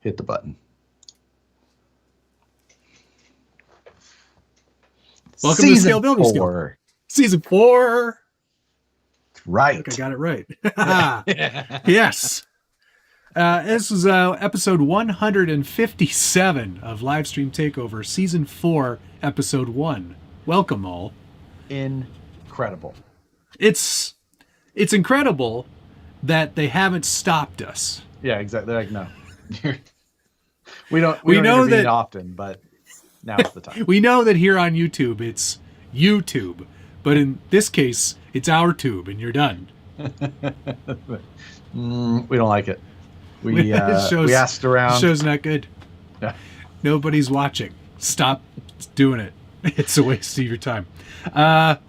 hit the button. Welcome to Scale Building Skill. Season 4. Right. I think I got it right. Yes. This is episode 157 of Livestream Takeover, Season 4, Episode 1. Welcome, all. Incredible. It's incredible that they haven't stopped us. Yeah, exactly. They're like, no. we don't know intervene that often, but now's the time. We know that here on YouTube, it's YouTube. But in this case, it's our tube, and you're done. We don't like it. We asked around. The show's not good. Yeah. Nobody's watching. Stop doing it. It's a waste of your time.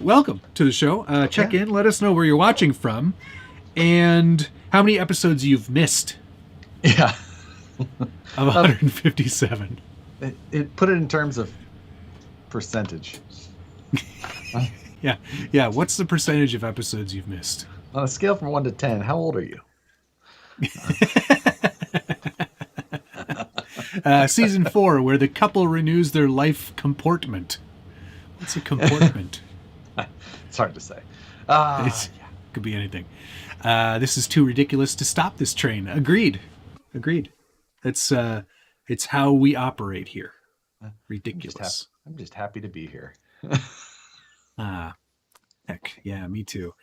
Welcome to the show. Check in. Let us know where you're watching from and how many episodes you've missed. Yeah. Of 157. It put it in terms of percentage. Yeah. What's the percentage of episodes you've missed? On a scale from 1 to 10, how old are you? Season 4, where the couple renews their life comportment. What's a comportment? It's hard to say. Could be anything. This is too ridiculous to stop this train. Agreed. It's how we operate here. Ridiculous. I'm just happy to be here. Heck, yeah, me too.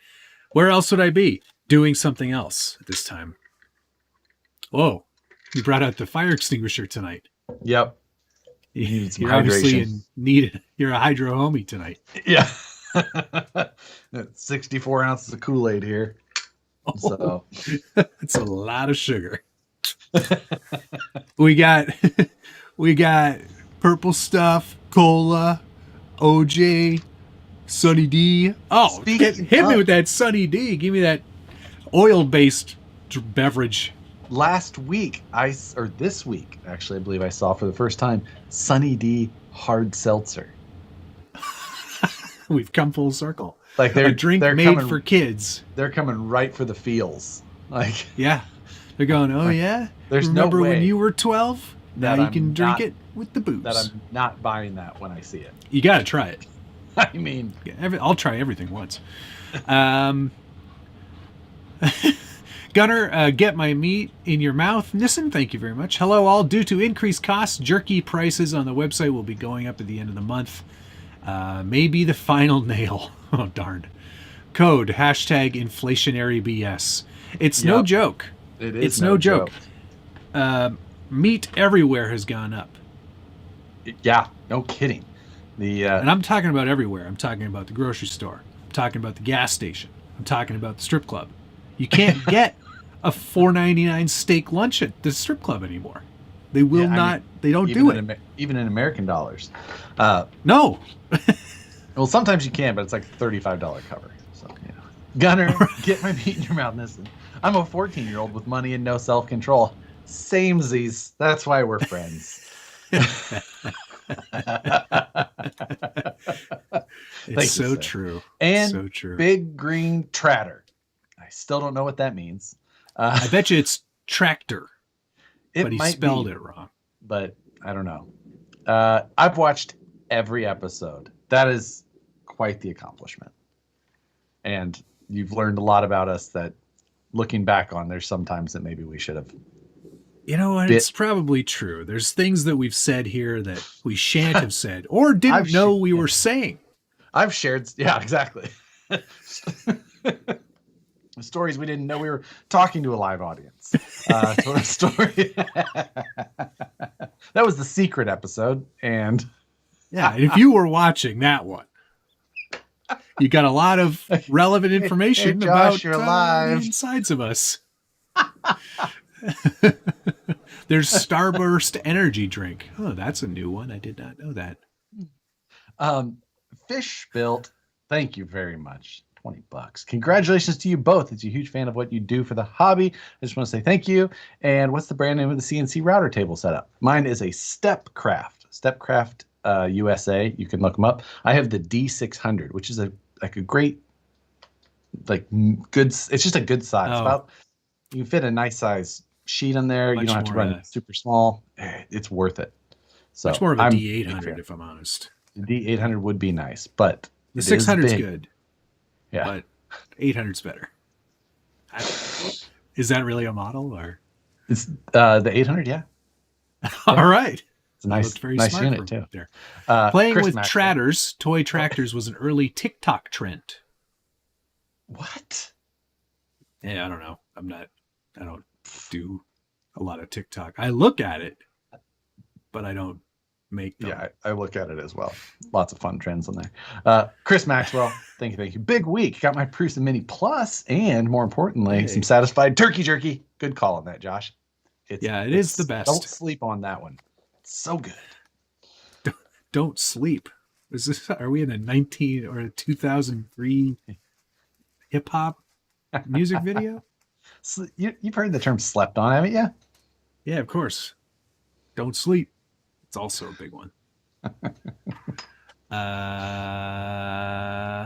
Where else would I be? Doing something else at this time. Whoa, you brought out the fire extinguisher tonight. Yep. You're obviously in need. You're a hydro homie tonight. Yeah. 64 ounces of Kool-Aid here. So it's a lot of sugar. we got purple stuff, cola, OJ, Sunny D. Oh, hit me with that Sunny D. Give me that oil-based beverage. Last week, this week, actually, I believe I saw for the first time Sunny D hard seltzer. We've come full circle. Like a drink made for kids. They're coming right for the feels. Like, yeah, they're going. Oh yeah. There's Remember no way when you were 12? Now you can drink it with the booze. That I'm not buying that when I see it. You got to try it. I mean, I'll try everything once. Gunner, get my meat in your mouth. Nissen, thank you very much. Hello all. Due to increased costs, jerky prices on the website will be going up at the end of the month. Maybe the final nail. Oh, darn. Code, #inflationary BS. It's no joke. It is. It's no joke. Meat everywhere has gone up. Yeah, no kidding. And I'm talking about everywhere. I'm talking about the grocery store. I'm talking about the gas station. I'm talking about the strip club. You can't get a $4.99 steak lunch at the strip club anymore. They will not. They don't do it. Even in American dollars. No. Well, sometimes you can, but it's like a $35 cover. So, Gunner, get my meat in your mouth. Listen, I'm a 14-year-old with money and no self-control. Samesies. That's why we're friends. It's so true. And so true. Big Green Tratter. I still don't know what that means. I bet you it's tractor. But he spelled it wrong. But I don't know. I've watched every episode. That is quite the accomplishment. And you've learned a lot about us that, looking back on, there's sometimes that maybe we should have. You know what? It's probably true. There's things that we've said here that we shan't have said or didn't know we were saying. I've shared. Yeah, exactly. Stories we didn't know we were talking to a live audience. Story. That was the secret episode. And yeah, if you were watching that one, you got a lot of relevant information about the insides of us. There's Starburst energy drink. Oh, that's a new one. I did not know that. Fish Built, thank you very much. $20. Congratulations to you both. It's a huge fan of what you do for the hobby. I just want to say thank you. And what's the brand name of the CNC router table setup? Mine is a Stepcraft USA. You can look them up. I have the D600, which is a great, good. It's just a good size. Oh. About, you can fit a nice size sheet in there. You Much don't have to more, run super small. It's worth it. So much more of a I'm D800, if I'm honest. The D800 would be nice, but the 600's good. Yeah, but 800's better. Is that really a model, or it's the 800? Yeah. All right. It's a nice unit too. There. Playing Chris with Maxwell. tratters, toy tractors was an early TikTok trend. What? Yeah, I don't know. I don't do a lot of TikTok. I look at it, but I don't make them. Yeah, I look at it as well. Lots of fun trends on there. Chris Maxwell, thank you. Big week. Got my Prusa Mini Plus, and more importantly, some satisfied turkey jerky. Good call on that, Josh. It is the best. Don't sleep on that one. It's so good. Don't sleep. Are we in a 19 or a 2003 hip hop music video? You've heard the term slept on, haven't you? Yeah, of course. Don't sleep. It's also a big one.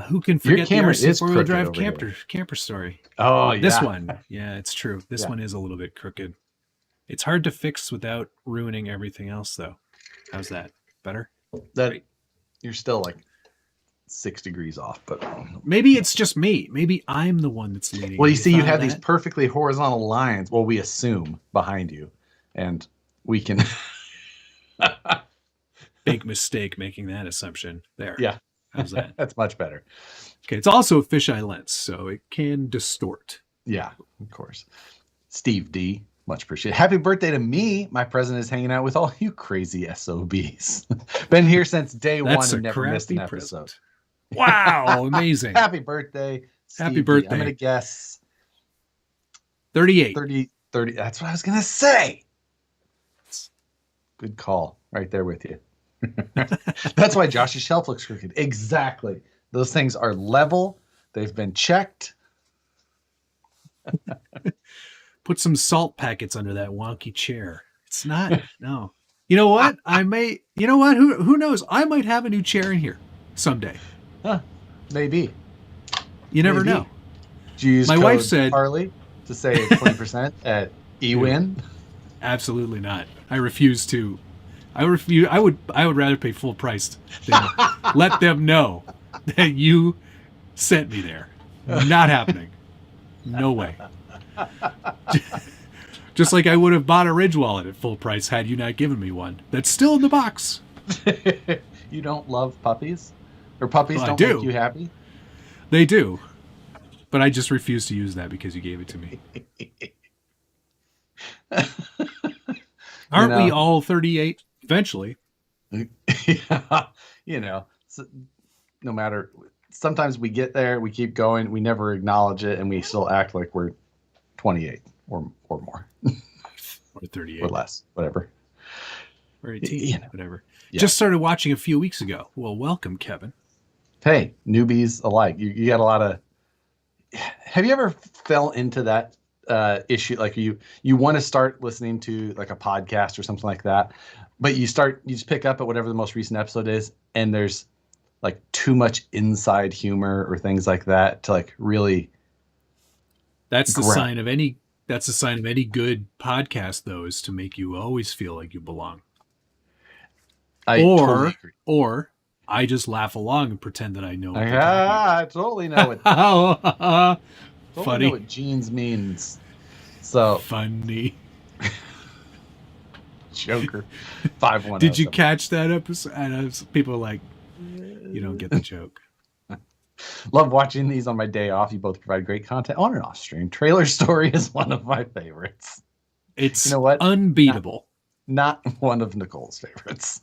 Who can forget the RC four-wheel drive camper story? Oh, yeah. This one. Yeah, it's true. This one is a little bit crooked. It's hard to fix without ruining everything else, though. How's that? Better? You're still like 6 degrees off, but maybe it's just me. Maybe I'm the one that's leading. Well, you see, you have these perfectly horizontal lines. Well, we assume behind you, and we can. Big mistake making that assumption there. Yeah. How's that? That's much better. Okay, it's also a fisheye lens, so it can distort. Yeah, of course. Steve D, much appreciated. Happy birthday to me. My present is hanging out with all you crazy SOBs. Been here since day one and never missed an episode. Present. Wow, amazing. Happy birthday. Steve Happy birthday. D. I'm going to guess 38. 30. That's what I was going to say. Good call. Right there with you. That's why Josh's shelf looks crooked. Exactly. Those things are level. They've been checked. Put some salt packets under that wonky chair. It's not. No. You know what? Who knows? I might have a new chair in here someday. Huh. Maybe. You never know. Did you use my wife said Harley to save 20% at eWin? Absolutely not. I refuse to. I would rather pay full price than let them know that you sent me there. Not happening. No way. Just like I would have bought a Ridge wallet at full price had you not given me one. That's still in the box. You don't love puppies? Or puppies don't make you happy? They do. But I just refuse to use that because you gave it to me. Aren't we all 38 eventually? Yeah. So no matter, sometimes we get there, we keep going, we never acknowledge it, and we still act like we're 28 or more. Or 38. Or less, whatever. Or 18, whatever. Yeah. Just started watching a few weeks ago. Well, welcome, Kevin. Hey, newbies alike. You got a lot of... Have you ever fell into that issue? Like you want to start listening to like a podcast or something like that, but you just pick up at whatever the most recent episode is, and there's like too much inside humor or things like that to like really... That's the sign of any good podcast, though, is to make you always feel like you belong. Totally agree. Or I just laugh along and pretend that I know. I totally know it. Funny. Know what jeans means. So funny. Joker. 5-1. Did you catch that episode? And people are like, you don't get the joke. Love watching these on my day off. You both provide great content on and off stream. Trailer Story is one of my favorites. It's unbeatable. Not one of Nicole's favorites.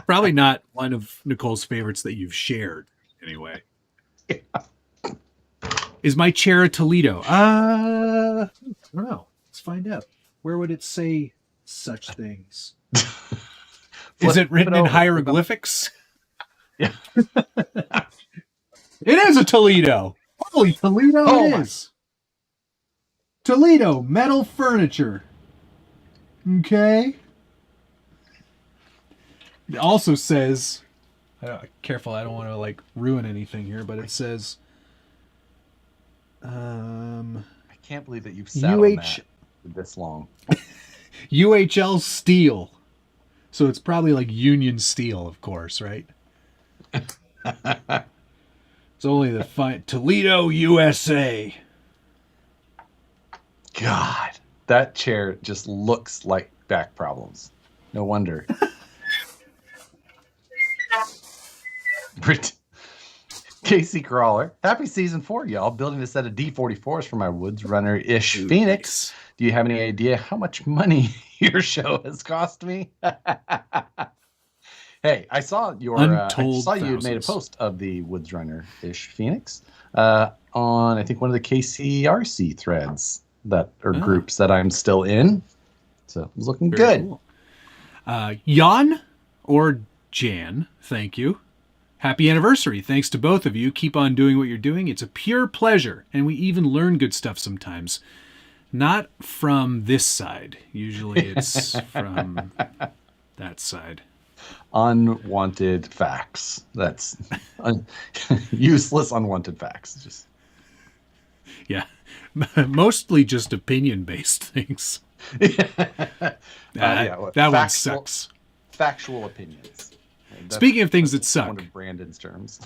Probably not one of Nicole's favorites that you've shared, anyway. Yeah. Is my chair a Toledo? I don't know. Let's find out. Where would it say such things? Is it written in hieroglyphics? Yeah. It is a Toledo. Holy Toledo it is. Toledo metal furniture. Okay. It also says, careful, I don't want to like ruin anything here, but it says, I can't believe that you've sat on that lasted this long. UHL Steel. So it's probably like Union Steel, of course, right? It's only the Toledo, USA. God, that chair just looks like back problems. No wonder. Casey Crawler, happy season 4, y'all. Building a set of D44s for my Woods Runner-ish Ooh, Phoenix. nice. Do you have any idea how much money your show has cost me? Hey, I saw your you had made a post of the Woods Runner-ish Phoenix on, I think, one of the KCRC threads that are groups that I'm still in. So it was looking Very good. Cool. Jan or Jan, thank you. Happy anniversary. Thanks to both of you. Keep on doing what you're doing. It's a pure pleasure, and we even learn good stuff sometimes. Not from this side. Usually it's from that side. Unwanted facts. That's useless, unwanted facts. Just yeah, mostly just opinion-based things. That one sucks. Factual opinions. Speaking of things that suck. One of Brandon's terms.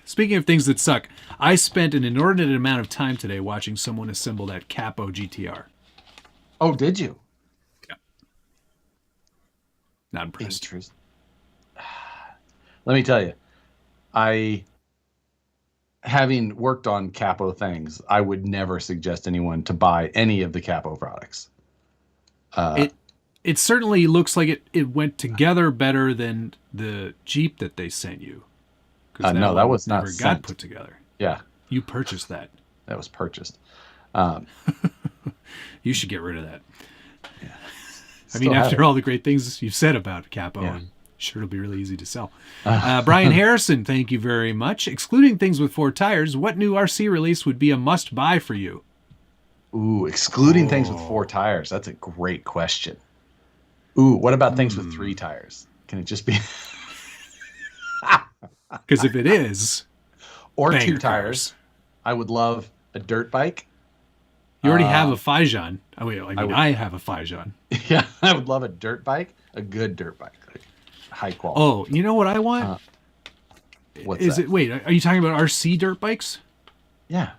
Speaking of things that suck, I spent an inordinate amount of time today watching someone assemble that Capo GTR. Oh, did you? Yeah. Not impressed. Interest. Let me tell you, having worked on Capo things, I would never suggest anyone to buy any of the Capo products. It certainly looks like it went together better than the Jeep that they sent you. No, that was never got put together. Yeah, you purchased that. That was purchased. You should get rid of that. Yeah. I mean, after all the great things you've said about Capo, I'm sure it'll be really easy to sell. Brian Harrison, thank you very much. Excluding things with 4 tires, what new RC release would be a must-buy for you? Ooh, excluding things with 4 tires. That's a great question. Ooh, what about things with 3 tires? Can it just be... Because if it is... Or 2 tires. I would love a dirt bike. You already have a Fijan. I have a Fijan. Yeah, I would love a dirt bike. A good dirt bike. Like high quality. Oh, you know what I want? What's that? Wait, are you talking about RC dirt bikes? Yeah.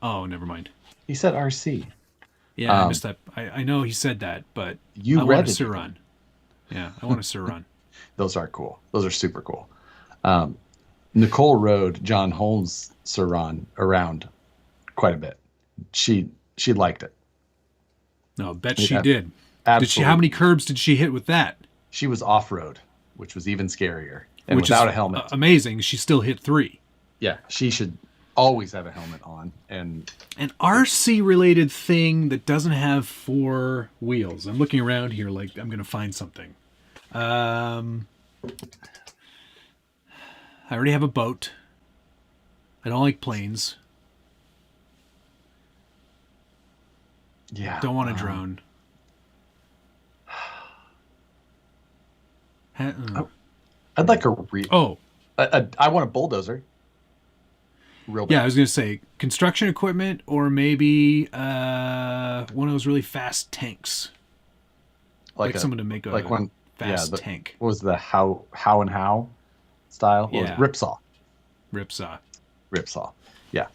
Oh, never mind. He said RC. Yeah, I missed that. I know he said that, but I want a Suron. Yeah, I want a Suron. Those are cool. Those are super cool. Nicole rode John Holmes' Suron around quite a bit. She liked it. No, bet she did. Absolutely. How many curbs did she hit with that? She was off-road, which was even scarier. And without a helmet. Amazing. She still hit 3. Yeah, she should always have a helmet on. And an RC-related thing that doesn't have 4 wheels. I'm looking around here like I'm going to find something. I already have a boat. I don't like planes. Yeah. Don't want a drone. I'd like I want a bulldozer. Real bad. Yeah, I was going to say construction equipment or maybe one of those really fast tanks. Like someone to make a fast tank. What was the how and how style? Yeah. Ripsaw. Ripsaw. Yeah.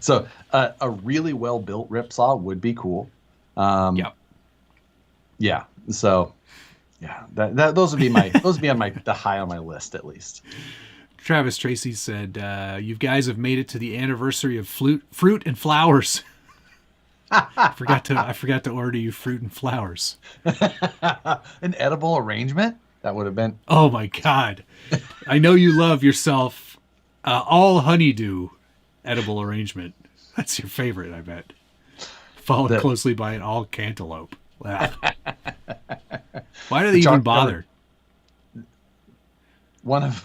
So a really well built ripsaw would be cool. Yep. Yeah. So yeah, those would be the high on my list at least. Travis Tracy said, "You guys have made it to the anniversary of fruit and flowers." I forgot to order you fruit and flowers. An edible arrangement? That would have been... Oh my God. I know you love yourself all honeydew edible arrangement. That's your favorite, I bet. Followed closely by an all cantaloupe. Why do they even bother? One of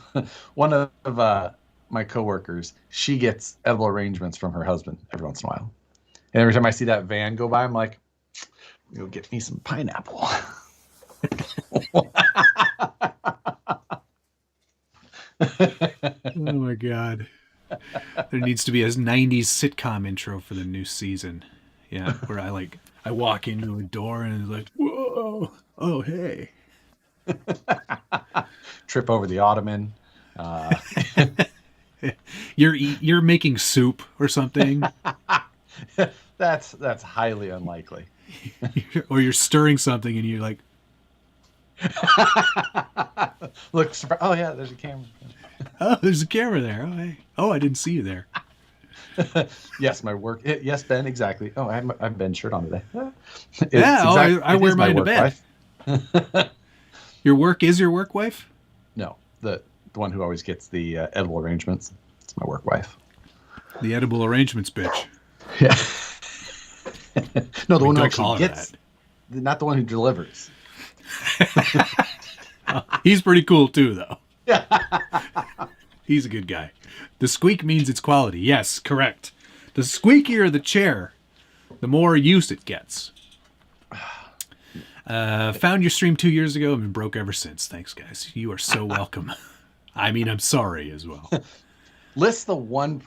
my coworkers, she gets edible arrangements from her husband every once in a while. And every time I see that van go by, I'm like, go get me some pineapple. Oh my God. There needs to be a 90s sitcom intro for the new season. Yeah, where I walk into a door and it's like, whoa, oh, hey. Trip over the ottoman. You're making soup or something. That's highly unlikely. Or you're stirring something and you're like, look, oh yeah, there's a camera. oh, there's a camera there. Oh, hey. Oh, I didn't see you there. Yes, my work. Yes, Ben, exactly. Oh, I'm Ben's shirt on today. I wear mine to bed. Your work is your work wife? No, the one who always gets the edible arrangements. It's my work wife. The edible arrangements bitch. Yeah. No, the one who call actually gets, not the one who delivers. He's pretty cool too, though. Yeah. He's a good guy. The squeak means it's quality. Yes, correct. The squeakier the chair, the more use it gets. Found your stream 2 years ago and been broke ever since. Thanks, guys. You are so welcome. I mean, I'm sorry as well. List one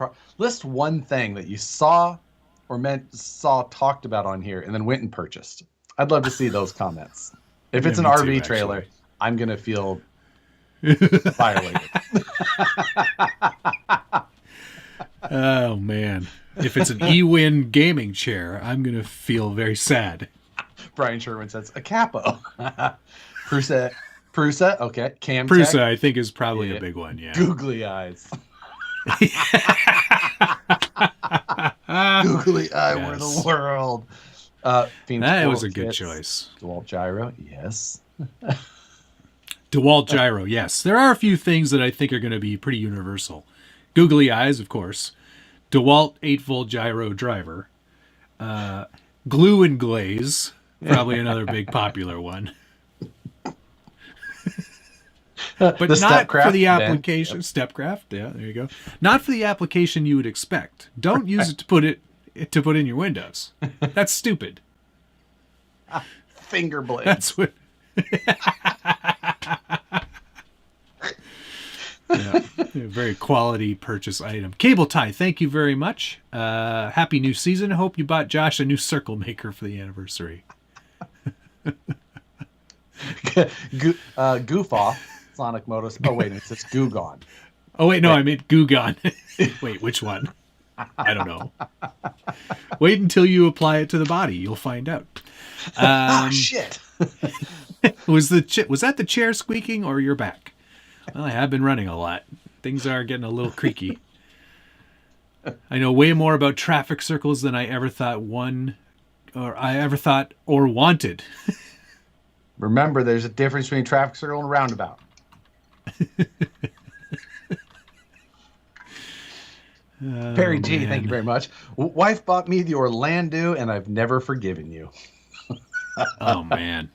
thing that you saw talked about on here and then went and purchased. I'd love to see those comments. If it's an RV trailer, actually, I'm gonna feel violated. Oh man. If it's an eWin gaming chair, I'm gonna feel very sad. Brian Sherwin says a capo. Prusa, okay. Cam Prusa, I think, is probably a big one. Yeah. Googly eyes. Googly eye, yes. We're the world. That was a good choice. Dewalt gyro, yes. Dewalt gyro, yes. There are a few things that I think are going to be pretty universal. Googly eyes, of course. Dewalt 8-volt gyro driver. Glue and glaze, probably another big popular one. But not for the application. Yep. Stepcraft, yeah, there you go. Not for the application you would expect. Don't use it to put in your windows. That's stupid. Finger blades. That's what. Yeah, very quality purchase item. Cable tie, thank you very much. Happy new season. Hope you bought Josh a new circle maker for the anniversary. Goof off. Sonic Motos. Oh wait, it says Goo Gone. Oh wait, no, I meant Goo Gone. Wait, which one? I don't know. Wait until you apply it to the body. You'll find out. Shit. Was that the chair squeaking or your back? Well, I have been running a lot. Things are getting a little creaky. I know way more about traffic circles than I ever thought or wanted. Remember, there's a difference between traffic circle and roundabout. Perry G, man. Thank you very much. Wife bought me the Orlando, and I've never forgiven you. Oh man,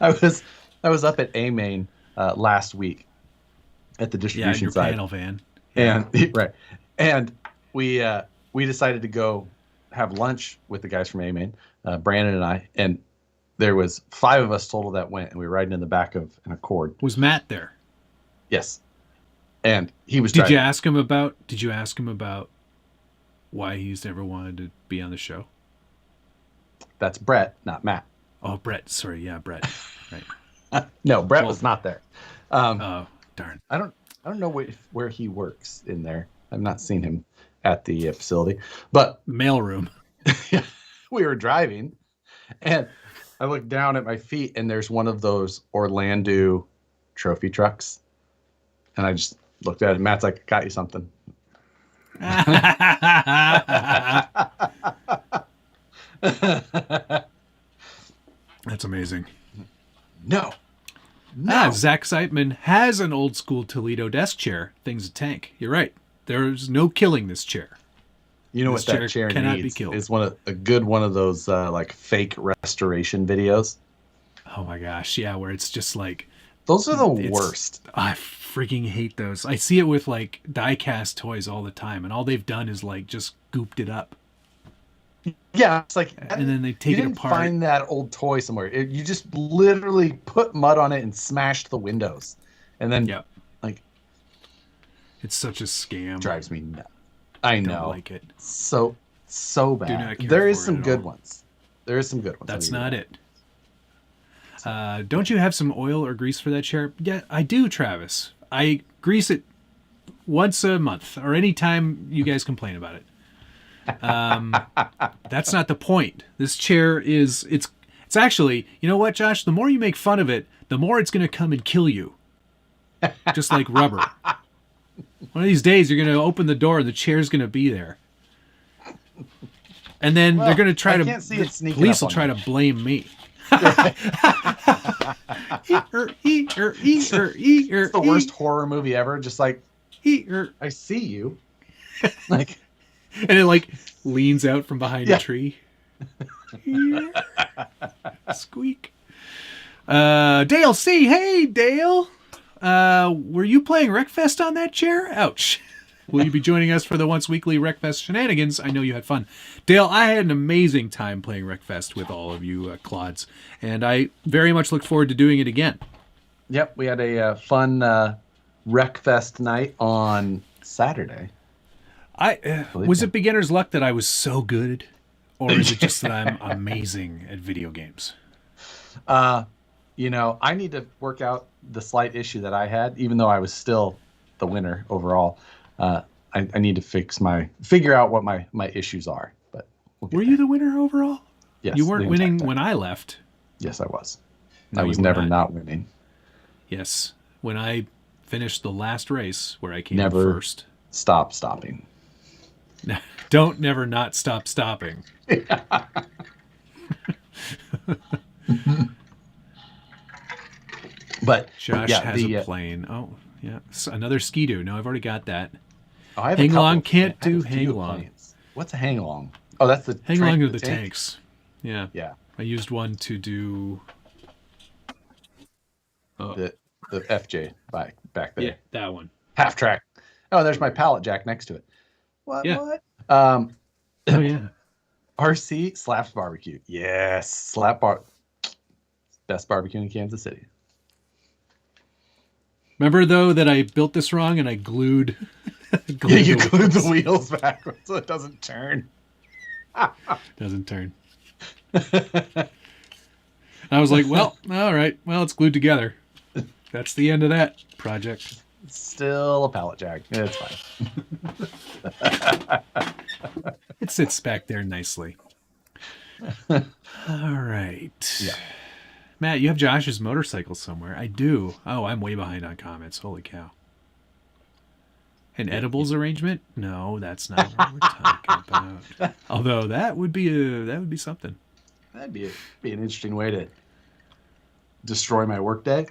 I was up at A-Main last week at the distribution your side. Panel van, and right, and we decided to go have lunch with the guys from A-Main, Brandon and I, and there was 5 of us total that went, and we were riding in the back of an Accord. Was Matt there? Yes, and he was. Did you ask him about why he's never wanted to be on the show? That's Brett, not Matt. Oh, Brett. Sorry, yeah, Brett. Right. No, Brett was not there. Oh, darn. I don't know where he works in there. I've not seen him at the facility, but mailroom. We were driving, and I looked down at my feet, and there's one of those Orlando trophy trucks. And I just looked at it. Matt's like, I got you something. That's amazing. No. Zach Seitman has an old school Toledo desk chair. Thing's a tank. You're right. There's no killing this chair. You know what that chair cannot needs? Be killed. Is a good one of those like fake restoration videos. Oh my gosh, yeah, where it's just like those are the worst. I freaking hate those. I see it with like die-cast toys all the time, and all they've done is like just gooped it up. Yeah, it's like, and then they take it apart. You didn't find that old toy somewhere. You just literally put mud on it and smashed the windows, and then like it's such a scam. Drives me nuts. I don't know. like it. So bad. Do not care There is for it some at good all. ones. There is some good ones. That's not it. Don't you have some oil or grease for that chair? Yeah, I do, Travis. I grease it once a month or any time you guys complain about it. That's not the point. This chair is, it's actually, you know what, Josh? The more you make fun of it, the more it's going to come and kill you. Just like rubber. One of these days, you're going to open the door and the chair's going to be there. And then they're going to try can't see it the sneaking police up will try on to blame me. It's It's the worst horror movie ever. Just like, I see you. Like, and it like leans out from behind a tree. Squeak. Dale C. Hey, Dale. Were you playing Wreckfest on that chair? Ouch. Will you be joining us for the once weekly Wreckfest shenanigans? I know you had fun. Dale, I had an amazing time playing Wreckfest with all of you clods, and I very much look forward to doing it again. Yep, we had a fun Wreckfest night on Saturday. Was it beginner's luck that I was so good, or is it just that I'm amazing at video games? You know, I need to work out the slight issue that I had, even though I was still the winner overall. I need to figure out what my issues are. But were you the winner overall? Yes. You weren't winning when I left. Yes, I was. No, I was never not winning. Yes, when I finished the last race where I came never first. Stopping. Don't never not stop stopping. But Josh has a plane. Oh, yeah. So another Ski-Doo. No, I've already got that. Oh, I have hang long can't do hang long. Planes. What's a hang long? Oh, that's the hang long of the tanks. Yeah. Yeah. I used one to do the FJ back there. Yeah, that one. Half track. Oh, there's my pallet jack next to it. What? Yeah. What? Oh yeah. RC Slaps Barbecue. Yes, Slap Bar. Best barbecue in Kansas City. Remember though that I built this wrong and I glued. You glued the wheels backwards so it doesn't turn. Doesn't turn. I was like, well, all right. Well, it's glued together. That's the end of that project. Still a pallet jack. It's fine. It sits back there nicely. All right. Yeah. Matt, you have Josh's motorcycle somewhere. I do. Oh, I'm way behind on comments. Holy cow. An edibles arrangement? No, that's not what we're talking about. Although that would be something. That'd be an interesting way to destroy my workday.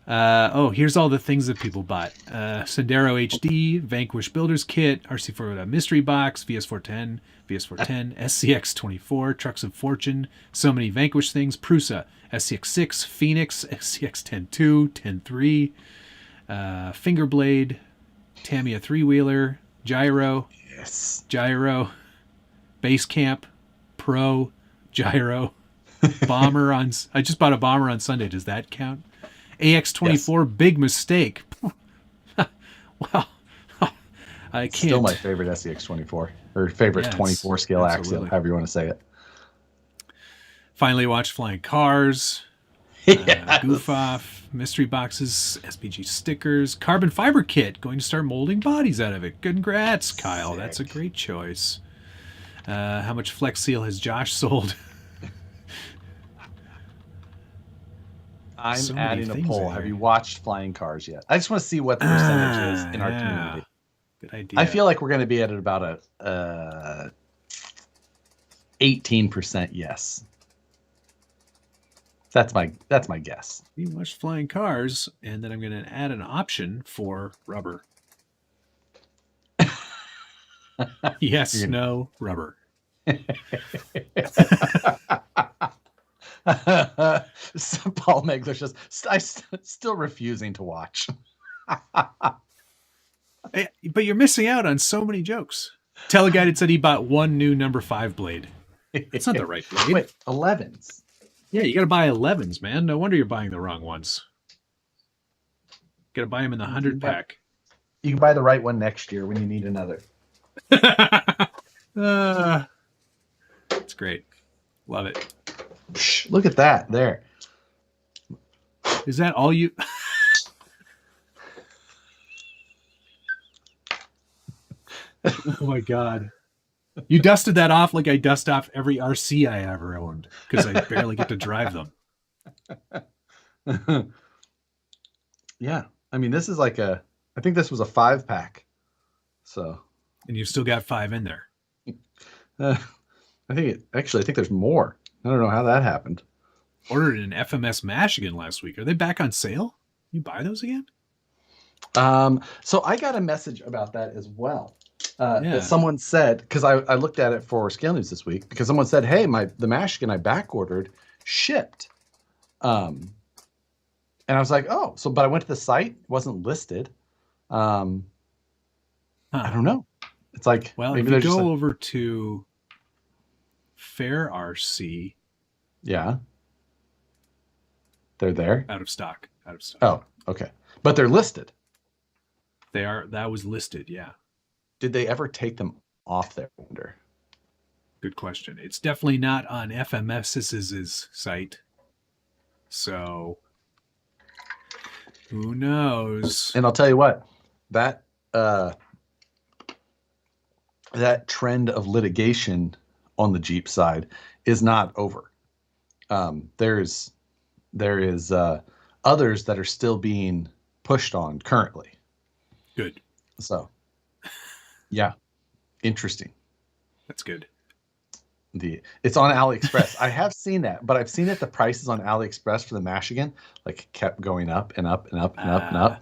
Here's all the things that people bought. Sendero HD, Vanquish Builder's Kit, RC4 Mystery Box, VS410, SCX24, Trucks of Fortune, so many Vanquish things, Prusa, SCX6, Phoenix, SCX102, 103, Fingerblade, Tamiya 3-wheeler, Gyro, yes, Gyro, Basecamp, Pro, Gyro, Bomber on. I just bought a Bomber on Sunday. Does that count? AX24, yes. Big mistake. Wow, I can't. Still my favorite SCX24 or favorite 24 scale axle, however you want to say it. Finally watched Flying Cars. Goof Off, mystery boxes, SPG stickers, carbon fiber kit. Going to start molding bodies out of it. Congrats, Kyle. Sick. That's a great choice. How much Flex Seal has Josh sold? I'm adding a poll. Have you watched Flying Cars yet? I just want to see what the percentage is in our community. Good idea. I feel like we're going to be at about a 18% yes. That's my guess. We watched Flying Cars, and then I'm going to add an option for rubber. Yes, no, rubber. So Paul Megler's just still refusing to watch. But you're missing out on so many jokes. Teleguided said he bought one new number 5 blade. It's not the right blade. Wait, 11s. Yeah, you got to buy 11s, man. No wonder you're buying the wrong ones. Got to buy them in the 100 pack. You can buy the right one next year when you need another. It's great. Love it. Look at that there. Is that all you? Oh my God. You dusted that off like I dust off every RC I ever owned because I barely get to drive them. Yeah. I mean, this is like I think this was a 5-pack. So. And you've still got 5 in there. I think there's more. I don't know how that happened. Ordered an FMS mash again last week. Are they back on sale? You buy those again? So I got a message about that as well. That someone said, because I looked at it for Scale News this week, because someone said, hey, the mash skin I back ordered shipped. And I was like, oh, but I went to the site, it wasn't listed. I don't know. It's like, well, maybe if you go over to Fair RC. Yeah. They're there? Out of stock. Oh, okay. But they're listed. They are. That was listed, yeah. Did they ever take them off there? I wonder. Good question. It's definitely not on FMS's site. So, who knows? And I'll tell you what, that trend of litigation on the Jeep side is not over. There is others that are still being pushed on currently. Good. So, yeah, interesting. That's good. It's on AliExpress. I have seen that, but I've seen that the prices on AliExpress for the Mashigan like kept going up and up and up and up and up.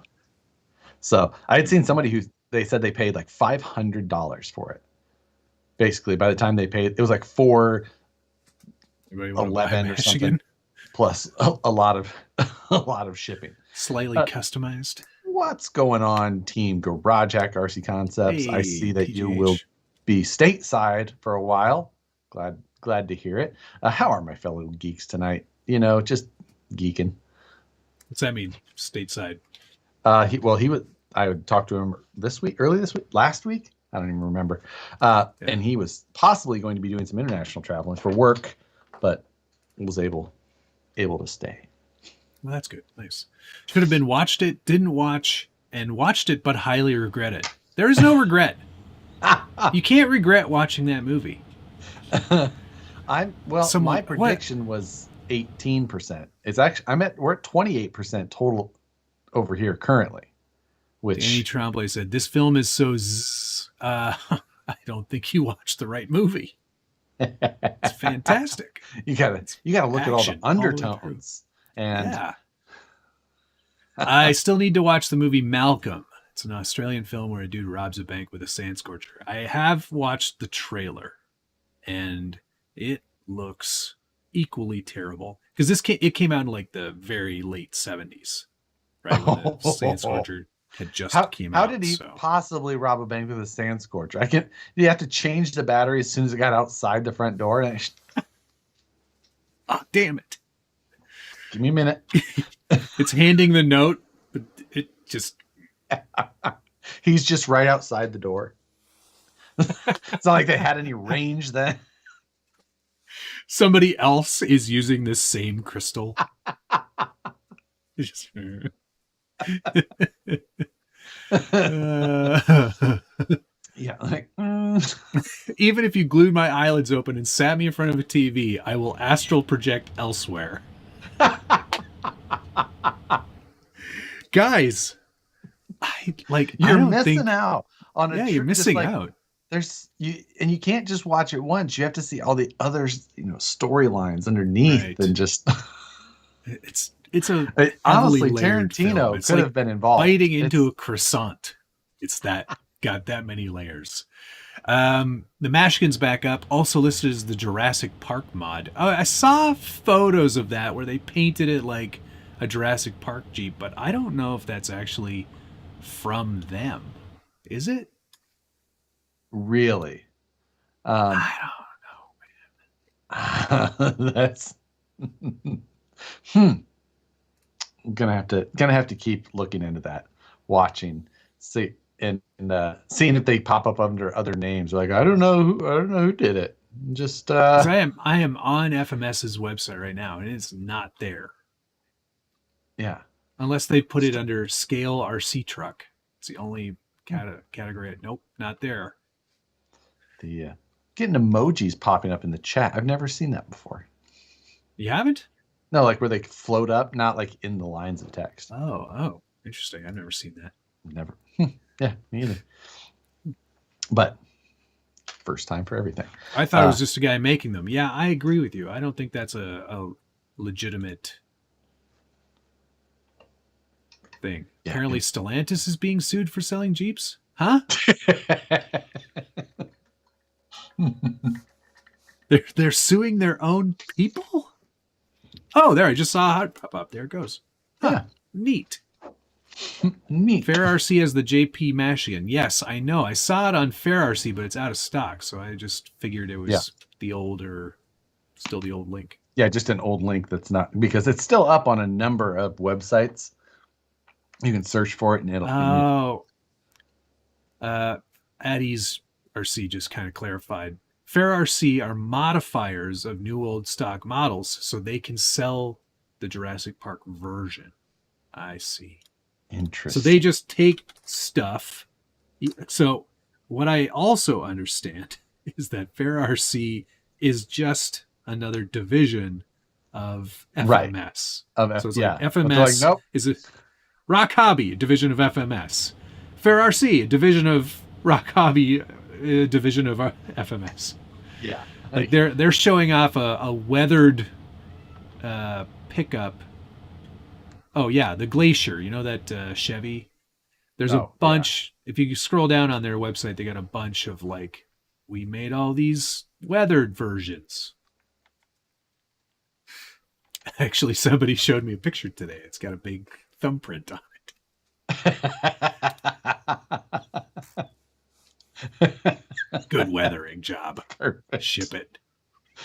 So I had seen somebody they said they paid like $500 for it. Basically, by the time they paid, it was like $411 or something, plus a lot of shipping. Slightly customized. What's going on, Team Garage Hack RC Concepts? Hey, I see that PGH. You will be stateside for a while. Glad to hear it. How are my fellow geeks tonight? Just geeking. What's that mean? Stateside. He was. I would talk to him last week. I don't even remember. And he was possibly going to be doing some international traveling for work, but was able to stay. Well, that's good. Nice. Should have been watched it, didn't watch, and watched it, but highly regret it. There is no regret. You can't regret watching that movie. My prediction was 18%. It's actually we're at 28% total over here currently. Which Danny Tremblay said, "This film is so I don't think you watched the right movie." It's fantastic. You gotta look at all the undertones. And I still need to watch the movie Malcolm. It's an Australian film where a dude robs a bank with a sand scorcher. I have watched the trailer, and it looks equally terrible because it came out in like the very late 70s, right? When the sand scorcher had just came out. How did he possibly rob a bank with a sand scorcher? You have to change the battery as soon as it got outside the front door. Oh, damn it. Give me a minute. It's handing the note, but it just... He's just right outside the door. It's not like they had any range then. Somebody else is using this same crystal. Just... Yeah, even if you glued my eyelids open and sat me in front of a TV, I will astral project elsewhere. Guys, you're missing out on a you're missing out. You can't just watch it once. You have to see all the other storylines underneath, right. And just it's a honestly Tarantino could have been involved. Biting into a croissant. It's got that many layers. The Mashkin's back up, also listed as the Jurassic Park mod. I saw photos of that where they painted it like a Jurassic Park Jeep, but I don't know if that's actually from them. Is it? Really? I don't know, man. That's I'm gonna have to keep looking into that, watching, see. and seeing if they pop up under other names. Like, I don't know who did it. Just 'Cause I am on FMS's website right now, and it's not there. Yeah. Unless they put it under Scale RC Truck. It's the only category. Nope, not there. The getting emojis popping up in the chat. I've never seen that before. You haven't? No, like where they float up, not like in the lines of text. Oh, interesting. I've never seen that. Never. Yeah, me either. But first time for everything. I thought it was just a guy making them. Yeah, I agree with you. I don't think that's a legitimate thing. Yeah, apparently Stellantis is being sued for selling Jeeps. Huh? They're suing their own people? Oh, there, I just saw a hot pop up. There it goes. Huh. Yeah. Neat. Neat. Fair RC has the JP Michigan. Yes, I know. I saw it on Fair RC, but it's out of stock. So I just figured it was still the old link. Yeah, just an old link that's not, because it's still up on a number of websites. You can search for it and it'll. Addie's RC just kind of clarified. Fair RC are modifiers of new old stock models so they can sell the Jurassic Park version. I see. Interesting. So they just take stuff. So what I also understand is that Fair RC is just another division of FMS. Right. So it's like FMS nope. is a Rock Hobby, a division of FMS. Fair RC, a division of Rock Hobby, a division of FMS. Yeah. Like they're showing off a weathered pickup. Oh yeah, the Glacier. You know that Chevy? There's a bunch. Yeah. If you scroll down on their website, they got a bunch of like, we made all these weathered versions. Actually, somebody showed me a picture today. It's got a big thumbprint on it. Good weathering job. Perfect. Ship it.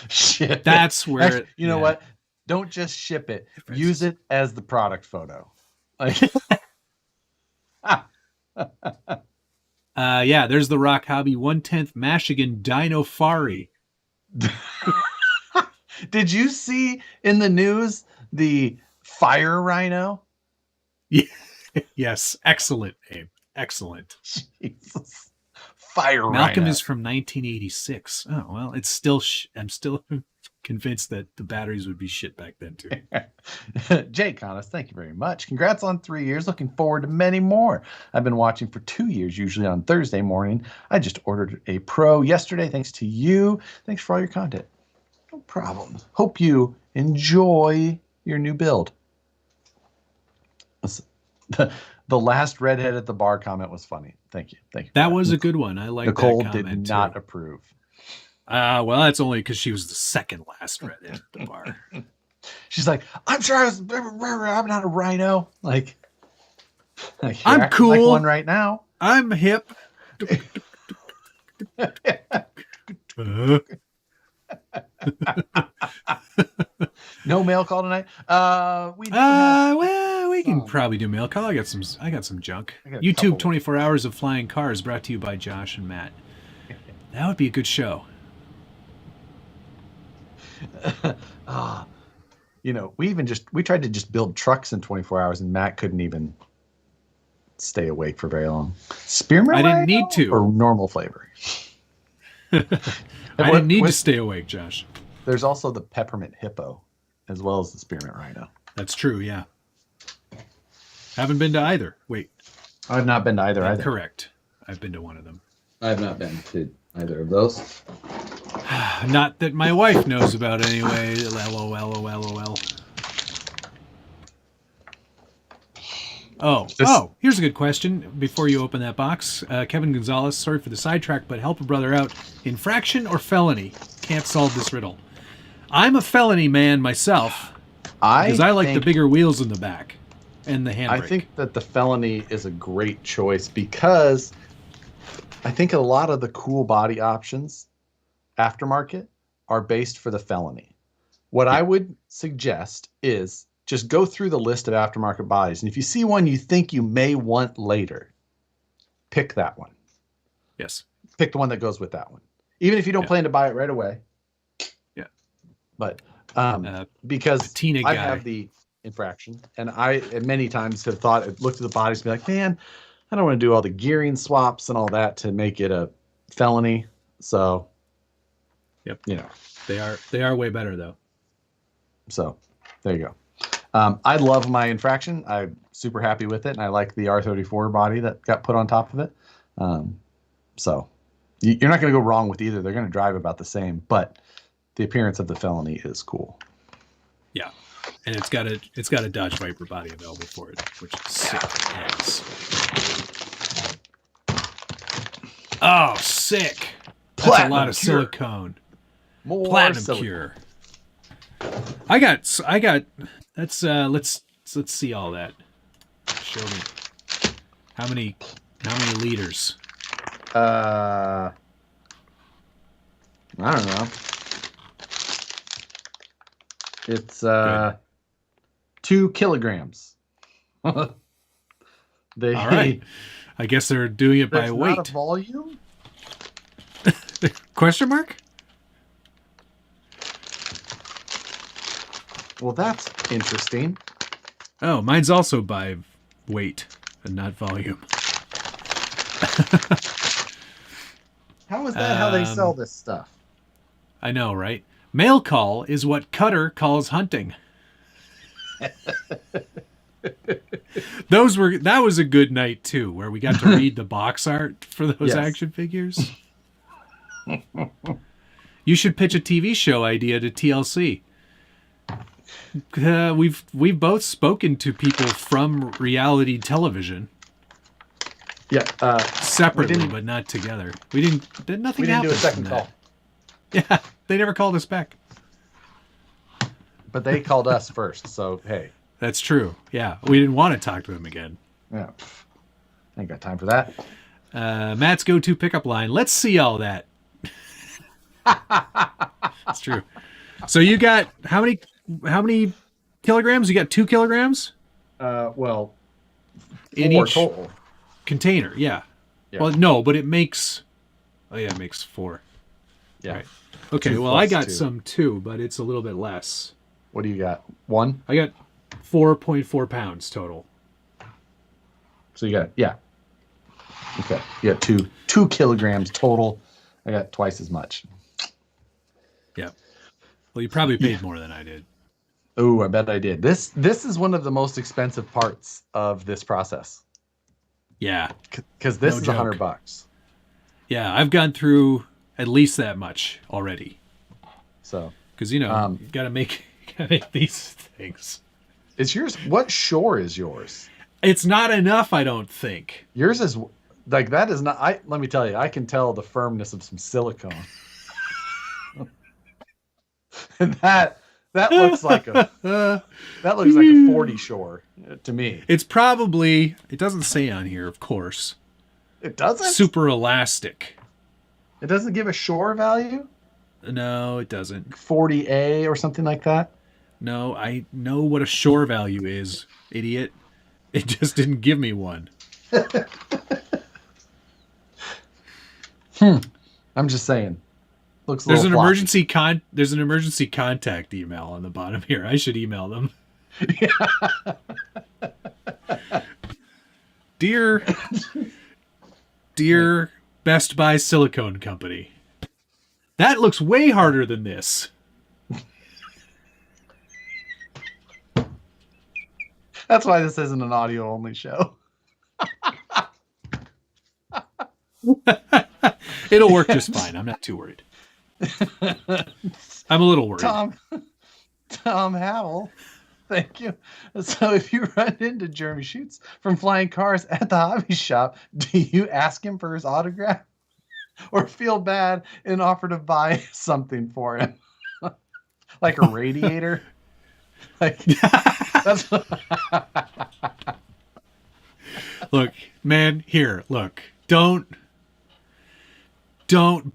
Ship That's it. where you know what? Don't just ship it. Use it as the product photo. Like yeah, there's the Rock Hobby 1/10 Michigan Dino Fari. Did you see in the news the Fire Rhino? Yeah. Yes, excellent name. Excellent. Jesus. Fire Malcolm Rhino. is from 1986. Oh, well, it's still I'm still convinced that the batteries would be shit back then too. Jake Connors, thank you very much. Congrats on 3 years. Looking forward to many more. I've been watching for 2 years, usually on Thursday morning. I just ordered a Pro yesterday. Thanks to you. Thanks for all your content. No problem. Hope you enjoy your new build. The last redhead at the bar comment was funny. Thank you. That was a good one. I like Nicole that comment did not too. approve. Well, that's only because she was the second last redhead at the bar. She's like, I'm sure I'm not a rhino. Like I'm cool. Like one right now. I'm hip. No mail call tonight. We can probably do mail call. I got some junk. YouTube 24 Hours of Flying Cars, brought to you by Josh and Matt. That would be a good show. We tried to just build trucks in 24 hours, and Matt couldn't even stay awake for very long. Spearmint? I didn't need to. Or normal flavor. I didn't need to stay awake, Josh. There's also the peppermint hippo, as well as the spearmint rhino. That's true, yeah. Haven't been to either. Wait. I've not been to either. Correct. I've been to one of them. I've not been to either of those. Not that my wife knows about anyway. LOL. Oh, here's a good question before you open that box. Kevin Gonzalez, sorry for the sidetrack, but help a brother out. Infraction or felony? Can't solve this riddle. I'm a felony man myself because I like the bigger wheels in the back and the handbrake. I think that the felony is a great choice because I think a lot of the cool body options aftermarket are based for the felony. What I would suggest is just go through the list of aftermarket bodies, and if you see one you think you may want later, pick that one. Yes. Pick the one that goes with that one. Even if you don't plan to buy it right away. Yeah. But because patina I guy. have the infraction, and I many times have looked at the bodies and be like, man, I don't want to do all the gearing swaps and all that to make it a felony. So, yep, you know, they are way better though. So, there you go. I love my infraction. I'm super happy with it, and I like the R34 body that got put on top of it. So, you're not going to go wrong with either. They're going to drive about the same, but the appearance of the felony is cool. Yeah. And it's got a Dodge Viper body available for it, which is sick as. Oh, sick! That's Platinum a lot of Cure. Silicone. More Platinum silicone. Cure. I got. Let's see all that. Show me how many liters. I don't know. It's 2 kilograms. All right. I guess they're doing it by There's weight. not a volume? Question mark? Well, that's interesting. Oh, mine's also by weight and not volume. How is that how they sell this stuff? I know, right? Mail call is what Cutter calls hunting. That was a good night too, where we got to read the box art for those action figures. You should pitch a TV show idea to TLC. We've both spoken to people from reality television. Yeah, separately, but not together. Nothing we didn't do a happened second from call. that. Yeah, they never called us back. But they called us first, so hey. That's true. Yeah, we didn't want to talk to them again. Yeah, ain't got time for that. Matt's go-to pickup line. Let's see all that. That's true. So you got how many kilograms? You got 2 kilograms? Well, in 4 each total container. Yeah. Well, no, but it makes. Oh yeah, it makes 4. Yeah. Right. Okay. 2 well, I plus got 2. some too, but it's a little bit less. What do you got? 1? I got 4.4 pounds total. So you got Okay. You got 2 kilograms total. I got twice as much. Yeah. Well, you probably paid more than I did. Oh, I bet I did. This is one of the most expensive parts of this process. Yeah. Because this No is joke. $100. Yeah, I've gone through at least that much already. So, because you gotta make these things. Is yours? What shore is yours? It's not enough, I don't think. Yours is like that is not. Let me tell you, I can tell the firmness of some silicone. And that looks like a 40 shore to me. It's probably, it doesn't say on here, of course. It doesn't? Super elastic. It doesn't give a shore value? No, it doesn't. 40A or something like that? No, I know what a shore value is, idiot. It just didn't give me one. I'm just saying. Looks a There's an little there's an emergency contact email on the bottom here. I should email them. Dear Best Buy Silicone Company. That looks way harder than this. That's why this isn't an audio only show. It'll work just fine. I'm not too worried. I'm a little worried. Tom Howell, thank you. So if you run into Jeremy Schutz from Flying Cars at the hobby shop, do you ask him for his autograph or feel bad and offer to buy something for him? Like a radiator? Like that's Look, man, here, look. Don't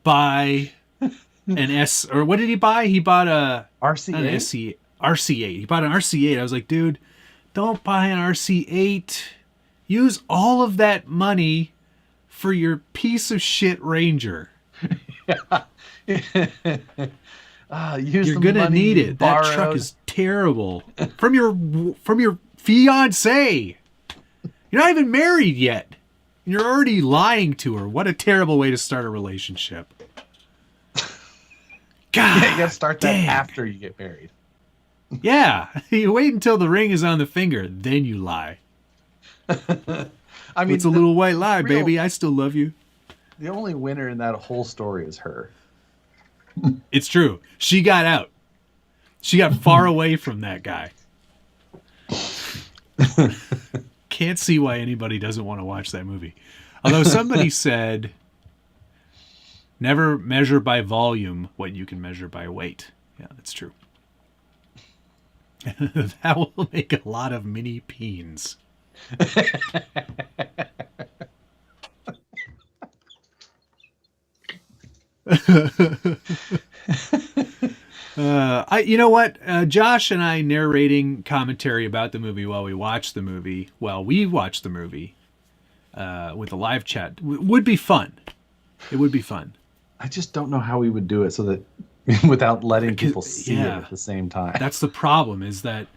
buy an S, or what did he buy? He bought a RC8. RC8. He bought an RC8. I was like, dude, don't buy an RC8. Use all of that money for your piece of shit Ranger. You're gonna need it. That truck is terrible. From your fiance. You're not even married yet. You're already lying to her. What a terrible way to start a relationship. God, you gotta start that after you get married. Yeah, you wait until the ring is on the finger, then you lie. I mean, it's a little white lie, baby. I still love you. The only winner in that whole story is her. It's true. She got out. She got far away from that guy. Can't see why anybody doesn't want to watch that movie. Although somebody said, never measure by volume what you can measure by weight. Yeah, that's true. That will make a lot of mini peens. You know what? Josh and I narrating commentary about the movie while we watch the movie, with a live chat would be fun. It would be fun. I just don't know how we would do it so that without letting people see it at the same time. That's the problem, is that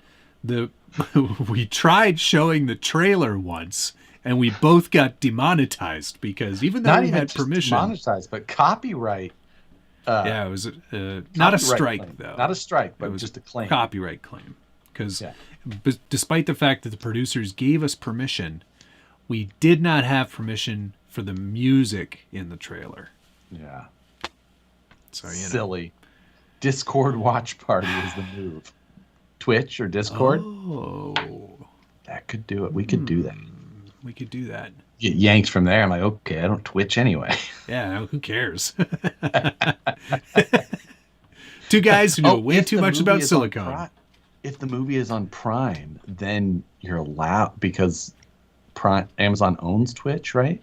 we tried showing the trailer once and we both got demonetized because even though we had permission, demonetized, but copyright. It was not a strike claim. though. Not a strike, but it was just a claim. Copyright claim. Because despite the fact that the producers gave us permission, we did not have permission for the music in the trailer. Yeah. So silly. Discord watch party is the move. Twitch or Discord. Oh, that could do it. We could do that. We could do that. Get yanked from there. I'm like, okay, I don't Twitch anyway. Yeah, who cares? Two guys who know way too much about Silicone. If the movie is on Prime, then you're allowed, because Amazon owns Twitch, right?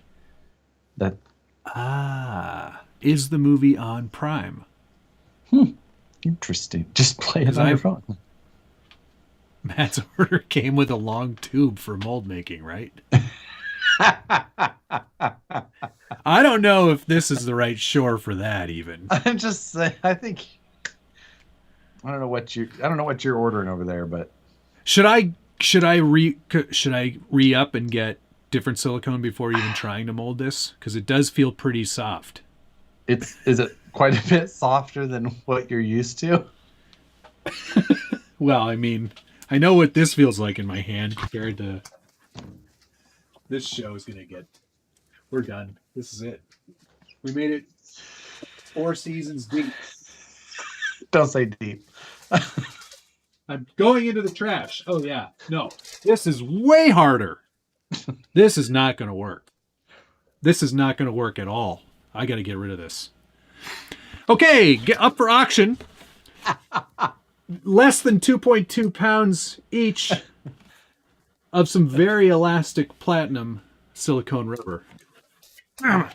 Is the movie on Prime? Interesting. Just play it on your phone. Matt's order came with a long tube for mold making, right? I don't know if this is the right shore for that even. I'm just saying, I don't know what you're ordering over there, but should I re-up and get different silicone before even trying to mold this? Because it does feel pretty soft. Is it quite a bit softer than what you're used to? Well, I mean, I know what this feels like in my hand compared to this show is gonna get. We're done. This is it. We made it 4 seasons deep. Don't say deep. I'm going into the trash. Oh yeah. No. This is way harder. This is not gonna work. This is not gonna work at all. I gotta get rid of this. Okay, get up for auction. Less than 2.2 pounds each of some very elastic platinum silicone rubber. I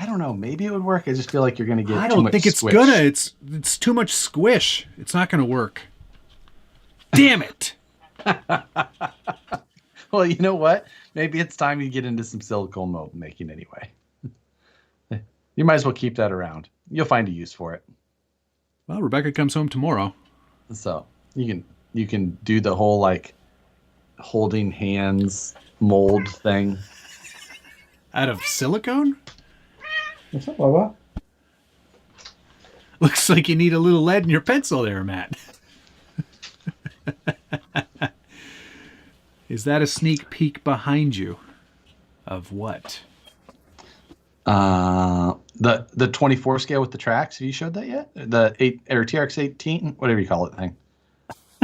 don't know. Maybe it would work. I just feel like you're going to get. I don't think it's squish. gonna. It's too much squish. It's not going to work. Damn it! Well, you know what? Maybe it's time you get into some silicone mold making anyway. You might as well keep that around. You'll find a use for it. Well, Rebecca comes home tomorrow, so you can do the whole like holding hands mold thing. Out of silicone? What's up, Baba? Looks like you need a little lead in your pencil there, Matt. Is that a sneak peek behind you? Of what? The 24 scale with the tracks. Have you showed that yet? The 8 or TRX 18, whatever you call it thing.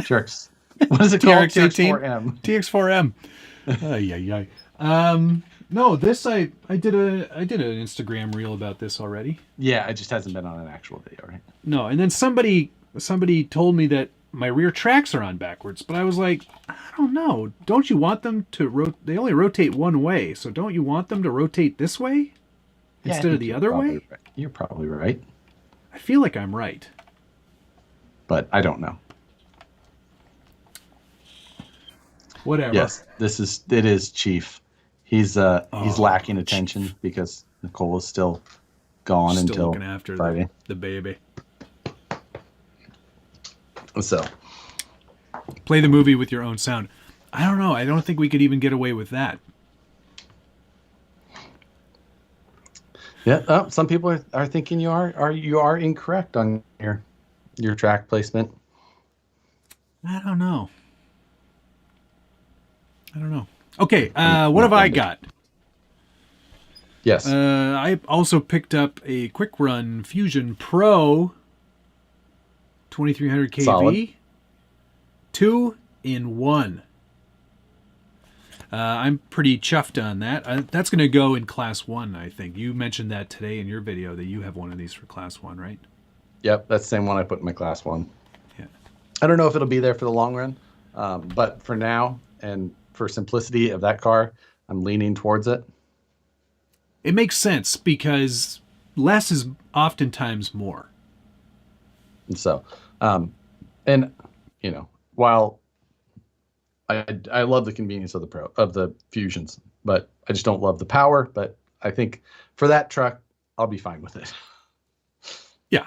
TRX. What is it called? TRX 4M. TX4M. No, this I did an Instagram reel about this already. Yeah, it just hasn't been on an actual video, right? No, and then somebody told me that my rear tracks are on backwards, but I was like, I don't know. Don't you want them to they only rotate one way, so don't you want them to rotate this way instead of the other way? Right. You're probably right. I feel like I'm right, but I don't know. Whatever. Yes, it is Chief. He's lacking attention because Nicole is still gone Still until looking after Friday. the baby. So Play the movie with your own sound. I don't know. I don't think we could even get away with that. yeah, some people are thinking you are incorrect on your track placement. I don't know. Okay, what have I got? Yes. I also picked up a Quick Run Fusion Pro 2300 kV. Solid. 2-in-1. I'm pretty chuffed on that. That's going to go in Class 1, I think. You mentioned that today in your video that you have one of these for Class 1, right? Yep, that's the same one I put in my Class 1. Yeah. I don't know if it'll be there for the long run, but for now and for simplicity of that car, I'm leaning towards it. It makes sense because less is oftentimes more. And so, and you know, while I love the convenience of the Fusions, but I just don't love the power. But I think for that truck, I'll be fine with it. Yeah.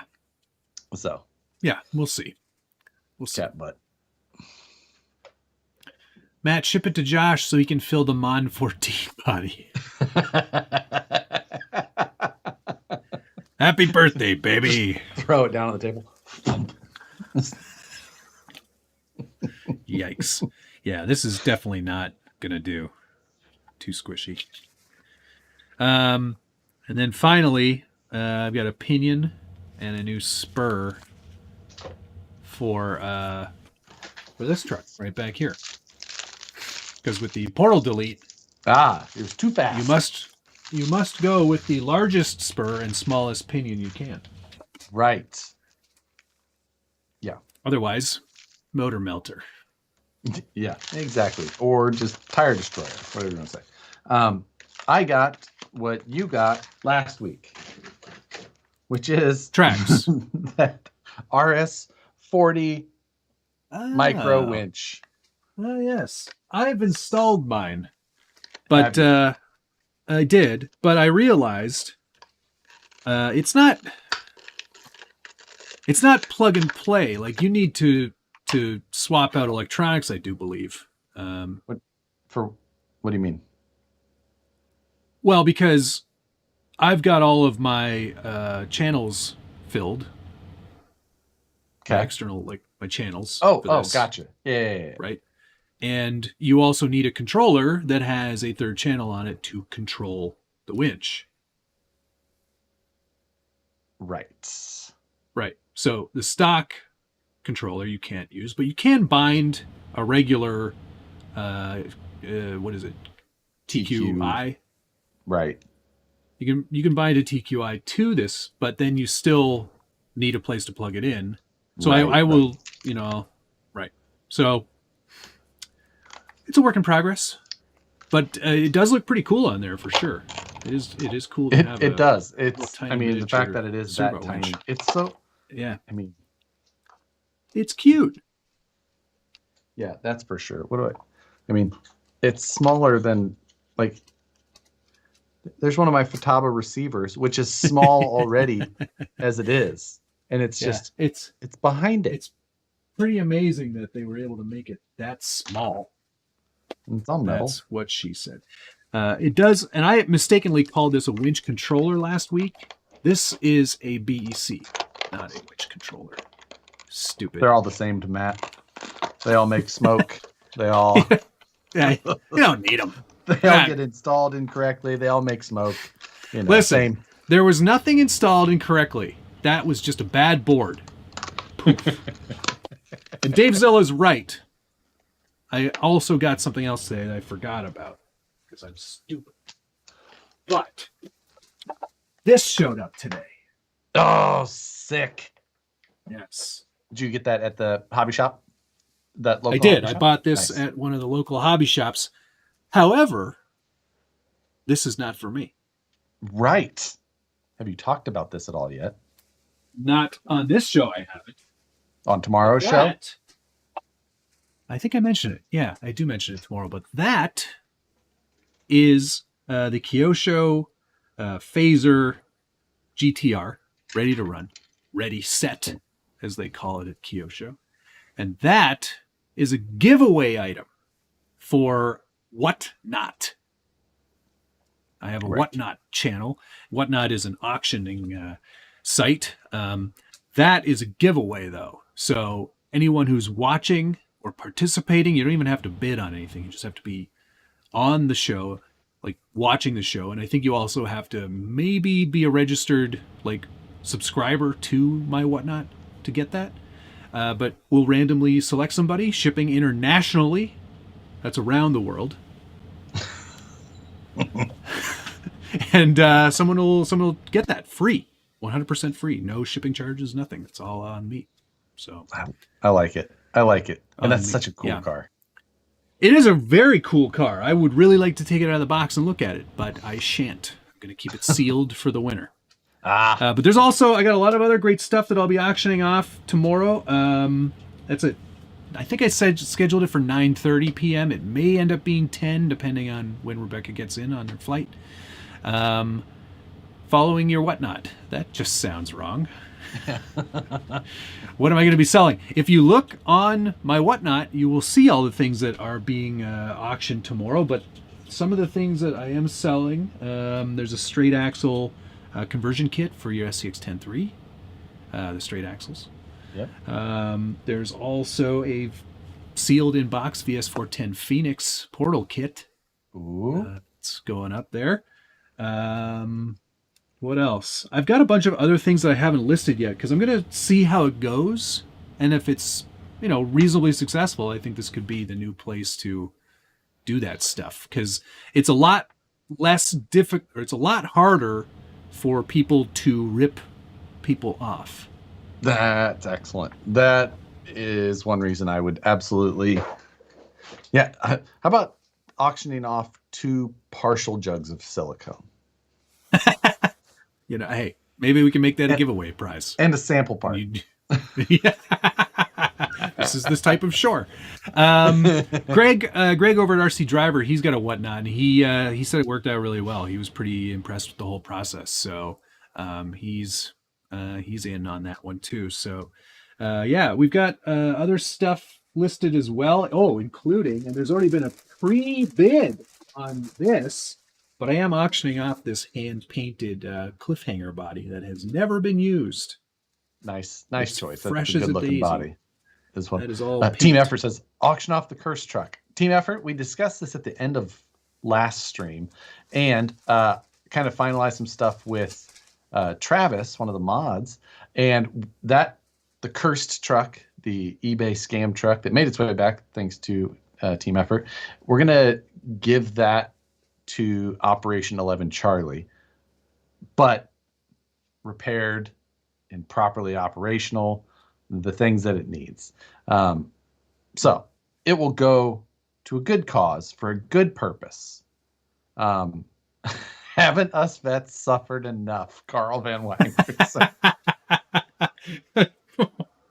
So. Yeah, we'll see. We'll see. Cat butt. Matt, ship it to Josh so he can fill the Mon 14 body. Happy birthday, baby. Throw it down on the table. Yikes. Yeah, this is definitely not going to do. Too squishy. And then finally, I've got a pinion and a new spur for this truck right back here. Because with the portal delete, it was too fast. you must go with the largest spur and smallest pinion you can. Right. Yeah. Otherwise, motor melter. Yeah, exactly. Or just tire destroyer, whatever you want to say. I got what you got last week, which is Tracks. that RS40 micro winch. Oh, yes. I've installed mine. But I did. But I realized it's not plug and play. Like, you need to swap out electronics, I do believe. What do you mean? Well, because I've got all of my channels filled. Okay. External, like my channels. Oh, this, gotcha. Yeah. Right. And you also need a controller that has a third channel on it to control the winch. Right. Right. So the stock controller you can't use, but you can bind a regular, what is it? TQI. Right. You can bind a TQI to this, but then you still need a place to plug it in. So right, I will, right. So it's a work in progress, but it does look pretty cool on there for sure. It is cool to have. It does. It's. tiny I mean, the miniature fact that it is that servo tiny. winch. It's so. Yeah. I mean, it's cute. Yeah, that's for sure. I mean, it's smaller than like. There's one of my Futaba receivers, which is small already as it is, and it's just it's behind it. It's pretty amazing that they were able to make it that small. It's all metal. That's what she said. It does, and I mistakenly called this a winch controller last week. This is a BEC, not a winch controller. Stupid. They're all the same to Matt. They all make smoke. They all. Yeah, you don't need them. They all get installed incorrectly. They all make smoke. Listen, same. There was nothing installed incorrectly. That was just a bad board. Poof. And Dave Zilla's right. I also got something else today that I forgot about because I'm stupid. But this showed up today. Oh, sick. Yes. Did you get that at the hobby shop? That local I did. hobby I shop? bought this Nice. at one of the local hobby shops. However, this is not for me. Right. Have you talked about this at all yet? Not on this show, I haven't. On tomorrow's show? That, I think I mentioned it. Yeah, I do mention it tomorrow. But that is the Kyosho Phaser GTR, ready to run, ready set, as they call it at Kyosho. And that is a giveaway item for Whatnot. I have a Whatnot channel. Whatnot is an auctioning site. That is a giveaway, though. So anyone who's watching or participating, you don't even have to bid on anything. You just have to be on the show, like watching the show. And I think you also have to maybe be a registered like subscriber to my Whatnot to get that. But we'll randomly select somebody shipping internationally. That's around the world. And someone will get that free, 100% free, no shipping charges, nothing. It's all on me. So I like it. And that's such a cool car. It is a very cool car. I would really like to take it out of the box and look at it, but I shan't. I'm going to keep it sealed for the winner. But there's also, I got a lot of other great stuff that I'll be auctioning off tomorrow. That's it. I think I said scheduled it for 9:30 p.m. It may end up being 10, depending on when Rebecca gets in on her flight. Following your Whatnot. That just sounds wrong. What am I going to be selling? If you look on my Whatnot, you will see all the things that are being auctioned tomorrow. But some of the things that I am selling, there's a straight axle conversion kit for your SCX 10.3, the straight axles. Yep. There's also a sealed in box VS410 Phoenix portal kit. Ooh. It's going up there. What else? I've got a bunch of other things that I haven't listed yet because I'm going to see how it goes. And if it's, reasonably successful, I think this could be the new place to do that stuff because it's a lot less difficult, or it's a lot harder for people to rip people off. That's excellent. That is one reason I would absolutely. Yeah. How about auctioning off 2 partial jugs of silicone? Hey, maybe we can make that a giveaway prize. And a sample part. This is this type of sure. Greg over at RC Driver, he's got a Whatnot, and he said it worked out really well. He was pretty impressed with the whole process. So he's in on that one too. So we've got other stuff listed as well. Oh, including, and there's already been a pre-bid on this, but I am auctioning off this hand-painted cliffhanger body that has never been used. Nice it's choice. Fresh That's a as good a daisy. looking body. This one. That is all Team Effort says auction off the cursed truck. Team Effort, we discussed this at the end of last stream and kind of finalized some stuff with Travis, one of the mods, and that the cursed truck, the eBay scam truck that made its way back thanks to Team Effort, we're gonna give that to Operation 11 Charlie, but repaired and properly operational, the things that it needs. So it will go to a good cause for a good purpose. Haven't us vets suffered enough? Carl Van Wagner.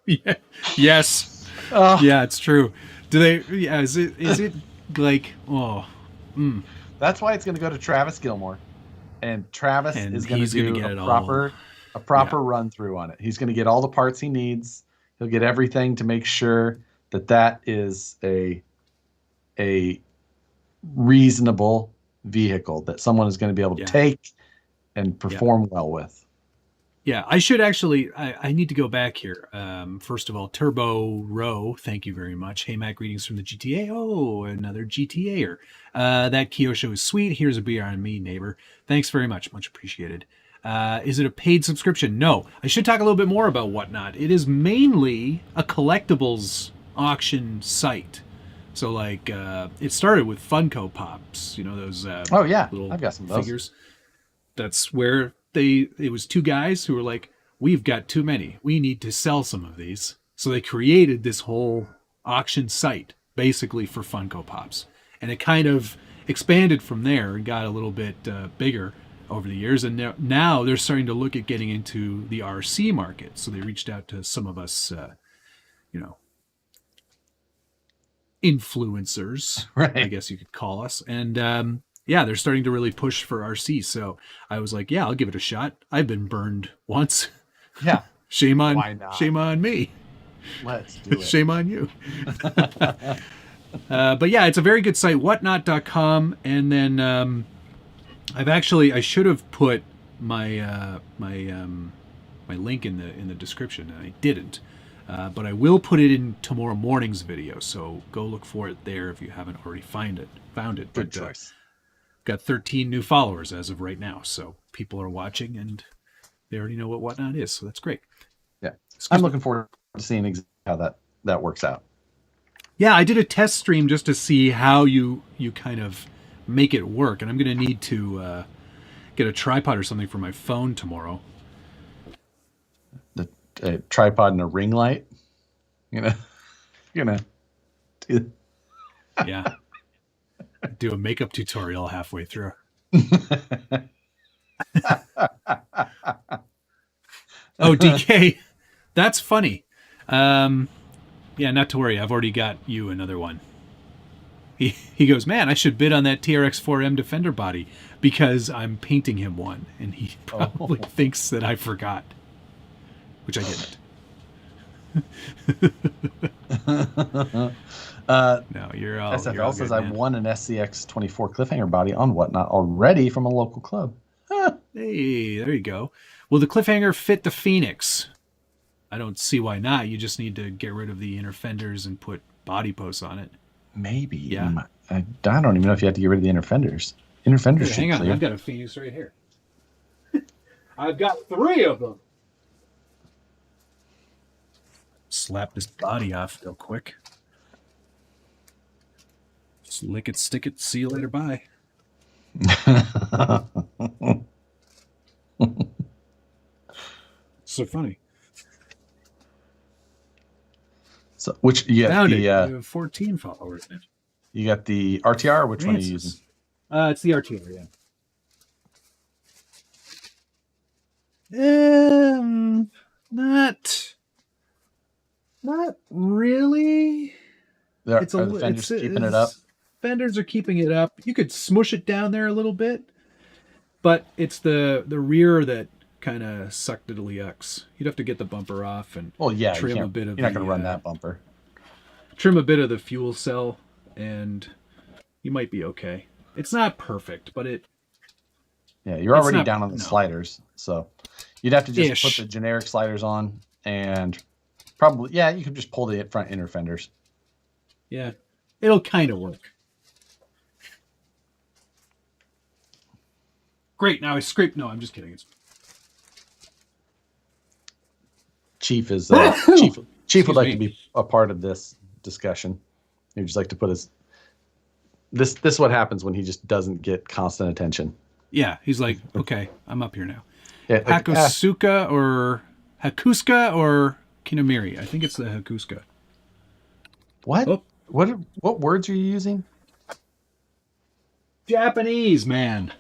Yeah. Yes. Yeah, it's true. Do they? Yeah. Is it like? Oh. That's why it's going to go to Travis Gilmore, and Travis is going to do a proper run through on it. He's going to get all the parts he needs. He'll get everything to make sure that is a reasonable vehicle that someone is going to be able to take and perform well with. Yeah, I should actually, I need to go back here. First of all, Turbo Row, thank you very much. Hey, Mac, greetings from the GTA. Oh, another GTAer. That Kyosho is sweet. Here's a beer on me, neighbor. Thanks very much. Much appreciated. Is it a paid subscription? No. I should talk a little bit more about Whatnot. It is mainly a collectibles auction site. So, like, it started with Funko Pops. Those little I've got some of those figures. That's where it was 2 guys who were like, we've got too many. We need to sell some of these. So they created this whole auction site basically for Funko Pops. And it kind of expanded from there and got a little bit bigger over the years. And now they're starting to look at getting into the RC market. So they reached out to some of us, influencers, right, I guess you could call us. And Yeah, they're starting to really push for RC. So I was like, yeah, I'll give it a shot. I've been burned once. Yeah. Shame Why on not? shame on me. Let's do it. Shame on you. But yeah, it's a very good site, whatnot.com. And then I should have put my my link in the description, and I didn't. But I will put it in tomorrow morning's video, so go look for it there if you haven't already found it. Good choice. Got 13 new followers as of right now, so people are watching and they already know what Whatnot is, so that's great. Yeah, I'm looking forward to seeing exactly how that works out. Yeah, I did a test stream just to see how you kind of make it work, and I'm going to need to get a tripod or something for my phone tomorrow. A tripod and a ring light. You're gonna do. Yeah. Do a makeup tutorial halfway through. Oh, DK. That's funny. Yeah, not to worry. I've already got you another one. He goes, man, I should bid on that TRX-4M Defender body because I'm painting him one. And he probably thinks that I forgot, which I didn't. No, you're all. SFL you're all says good, I've won an SCX 24 cliffhanger body on Whatnot already from a local club. Hey, there you go. Will the cliffhanger fit the Phoenix? I don't see why not. You just need to get rid of the inner fenders and put body posts on it. Maybe. Yeah. I don't even know if you have to get rid of the inner fenders. Inner fenders. Hey, hang on, I've got a Phoenix right here. I've got 3 of them. Slap this body off real quick. Just lick it, stick it, see you later, bye. So funny. So which you got Found the it. You have 14 followers now. you got the RTR, or which one are you using? It's the RTR, yeah. Not really. Are the fenders keeping it up? Fenders are keeping it up. You could smush it down there a little bit, but it's the rear that kind of sucked it to yucks. You'd have to get the bumper off and trim a bit of. You're not going to run that bumper. Trim a bit of the fuel cell, and you might be okay. It's not perfect, but it. Yeah, you're already down on the sliders, so you'd have to just put the generic sliders on, and probably you could just pull the front inner fenders. Yeah, it'll kind of work. Great. Now I scraped. No, I'm just kidding. It's... Chief is Chief would like to be a part of this discussion. He'd just like to put his. This is what happens when he just doesn't get constant attention. Yeah, he's like, okay, I'm up here now. Yeah, Hakusuka or Kinomiri. I think it's the Hakusuka. What? Oh. What words are you using? Japanese, man.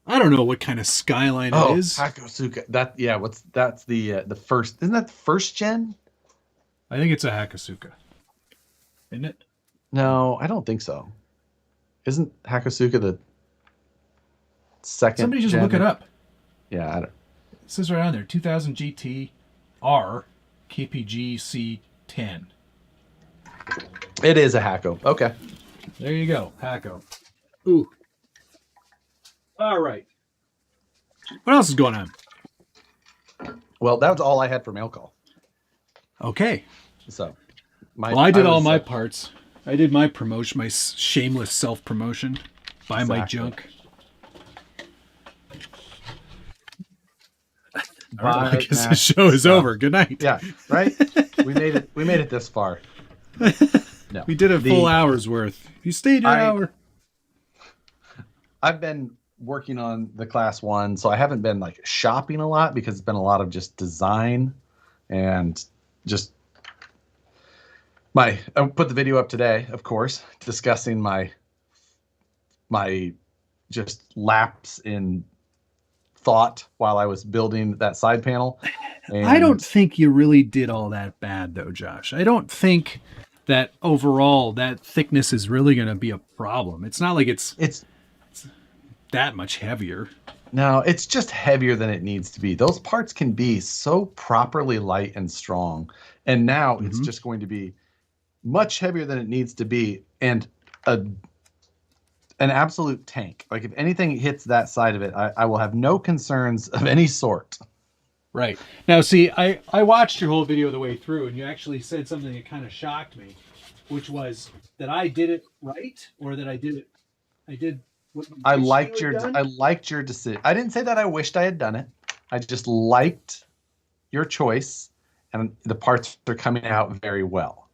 I don't know what kind of skyline it is. Hakusuka. That's the first. Isn't that the first gen? I think it's a Hakusuka. Isn't it? No, I don't think so. Isn't Hakusuka the second? Somebody just look it up. Yeah, I don't. It says right on there, 2000 GT R KPG C10. It is a Hako. Okay. There you go, Hako. Ooh. All right. What else is going on? Well, that was all I had for mail call. Okay. So, I did all my parts. I did my promotion, my shameless self-promotion. Buy my junk. I guess the show is over. Good night. Yeah, right? We made it this far. No. We did a full hour's worth. You stayed an hour. I've been working on the Class 1, so I haven't been like shopping a lot because it's been a lot of just design and just I put the video up today, of course, discussing my just lapse in thought while I was building that side panel. And I don't think you really did all that bad though, Josh. I don't think that overall that thickness is really going to be a problem. It's not like it's that much heavier. No, it's just heavier than it needs to be. Those parts can be so properly light and strong. And now it's just going to be much heavier than it needs to be. And an absolute tank. Like if anything hits that side of it, I will have no concerns of any sort. Right. Now, see, I watched your whole video the way through, and you actually said something that kind of shocked me, which was that I did it right, or that I did what you I wished liked you had done? I liked your decision. I didn't say that I wished I had done it. I just liked your choice, and the parts are coming out very well.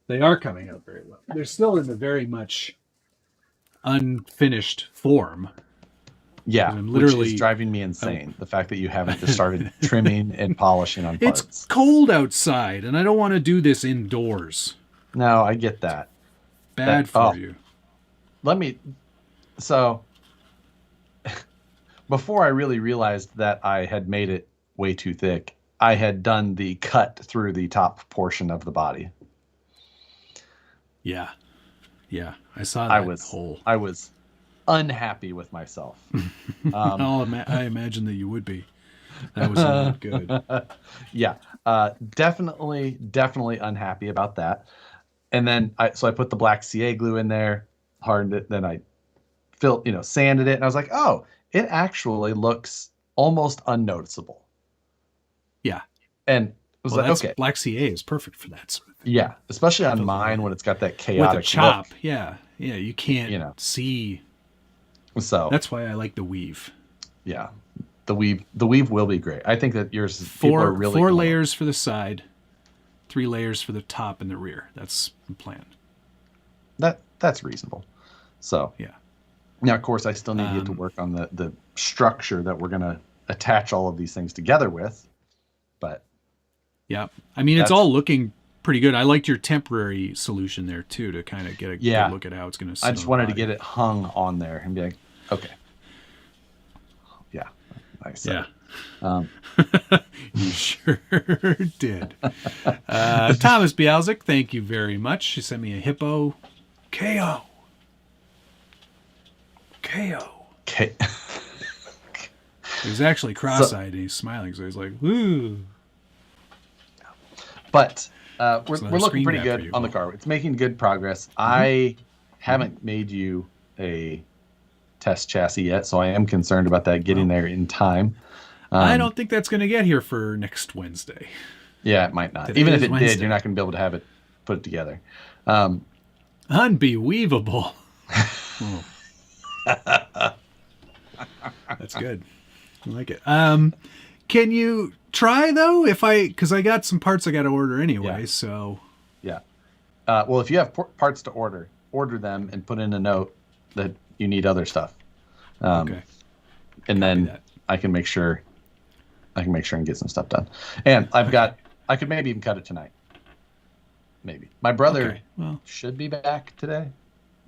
They are coming out very well. They're still in the very much unfinished form. Yeah, I'm which literally is driving me insane. The fact that you haven't just started trimming and polishing on parts. It's cold outside, and I don't want to do this indoors. No, I get that. Bad for you. So before I really realized that I had made it way too thick, I had done the cut through the top portion of the body. Yeah. I saw that hole. I was unhappy with myself. I imagine that you would be. That was not good. Yeah, definitely unhappy about that. And then I put the black CA glue in there, hardened it, then I sanded it, and I was like, oh, it actually looks almost unnoticeable. Yeah. And it was okay. Black CA is perfect for that sort of thing. Yeah, especially on mine when it's got that chaotic with a chop. look. Yeah, you can't see. So that's why I like the weave. Yeah, the weave will be great. I think that yours four layers for the side, 3 layers for the top and the rear. That's the plan. That's reasonable. So yeah. Now, of course, I still need to get to work on the structure that we're going to attach all of these things together with. But yeah, I mean, it's all looking pretty good. I liked your temporary solution there too, to kind of get a good look at how it's going to sit. I just wanted to get it hung on there and be like, okay. Yeah. Nice. Yeah. You sure did. Thomas Bialzik, thank you very much. She sent me a hippo KO. He was actually cross-eyed and he's smiling, so he's like, "Woo!" But we're looking pretty good on the car. It's making good progress. I haven't made you a test chassis yet, so I am concerned about that getting there in time. I don't think that's going to get here for next Wednesday. Yeah, it might not. Even if it did, you're not going to be able to have it put together. Unbelievable. Oh. That's good. I like it. Can you try though? Because I got some parts I got to order anyway. Yeah. So yeah. Well, if you have parts to order them and put in a note that you need other stuff. Okay. And then I can make sure and get some stuff done. And I could maybe even cut it tonight. Maybe my brother should be back today.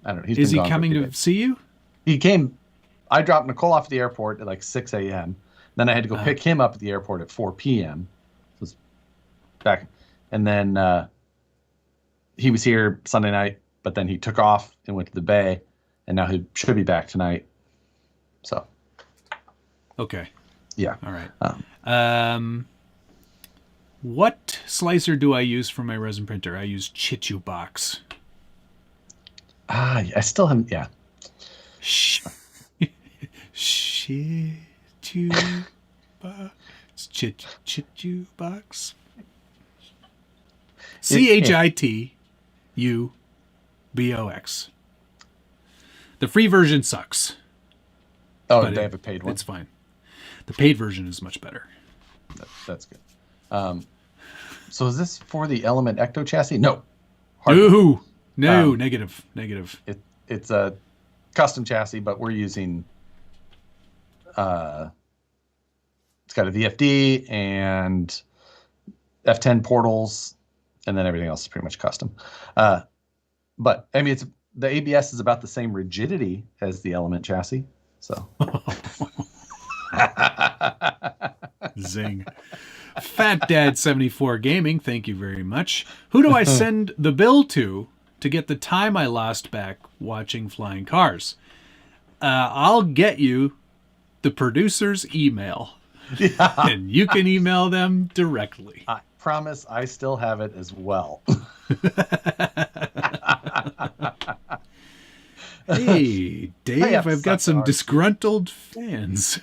I don't know. Is he coming to see you? He came. I dropped Nicole off at the airport at like 6 a.m. Then I had to go pick him up at the airport at 4 p.m. So it's back. And then he was here Sunday night, but then he took off and went to the Bay, and now he should be back tonight. So. Okay. Yeah. All right. What slicer do I use for my resin printer? I use Chichu Box. I still haven't. Yeah. Chichu Box. Chichu Box. CHITUBOX. The free version sucks. Oh, they have a paid one? It's fine. The paid version is much better. That's good. So is this for the Element Ecto chassis? No. No, negative. It's a custom chassis, but we're using it's got a VFD and F10 portals, and then everything else is pretty much custom. But I mean, the ABS is about the same rigidity as the Element chassis, so zing. Fat Dad 74 Gaming, thank you very much. Who do I send the bill to get the time I lost back watching flying cars? I'll get you the producer's email. Yeah. And you can email them directly. I promise I still have it as well. Hey, Dave, I've got some disgruntled fans.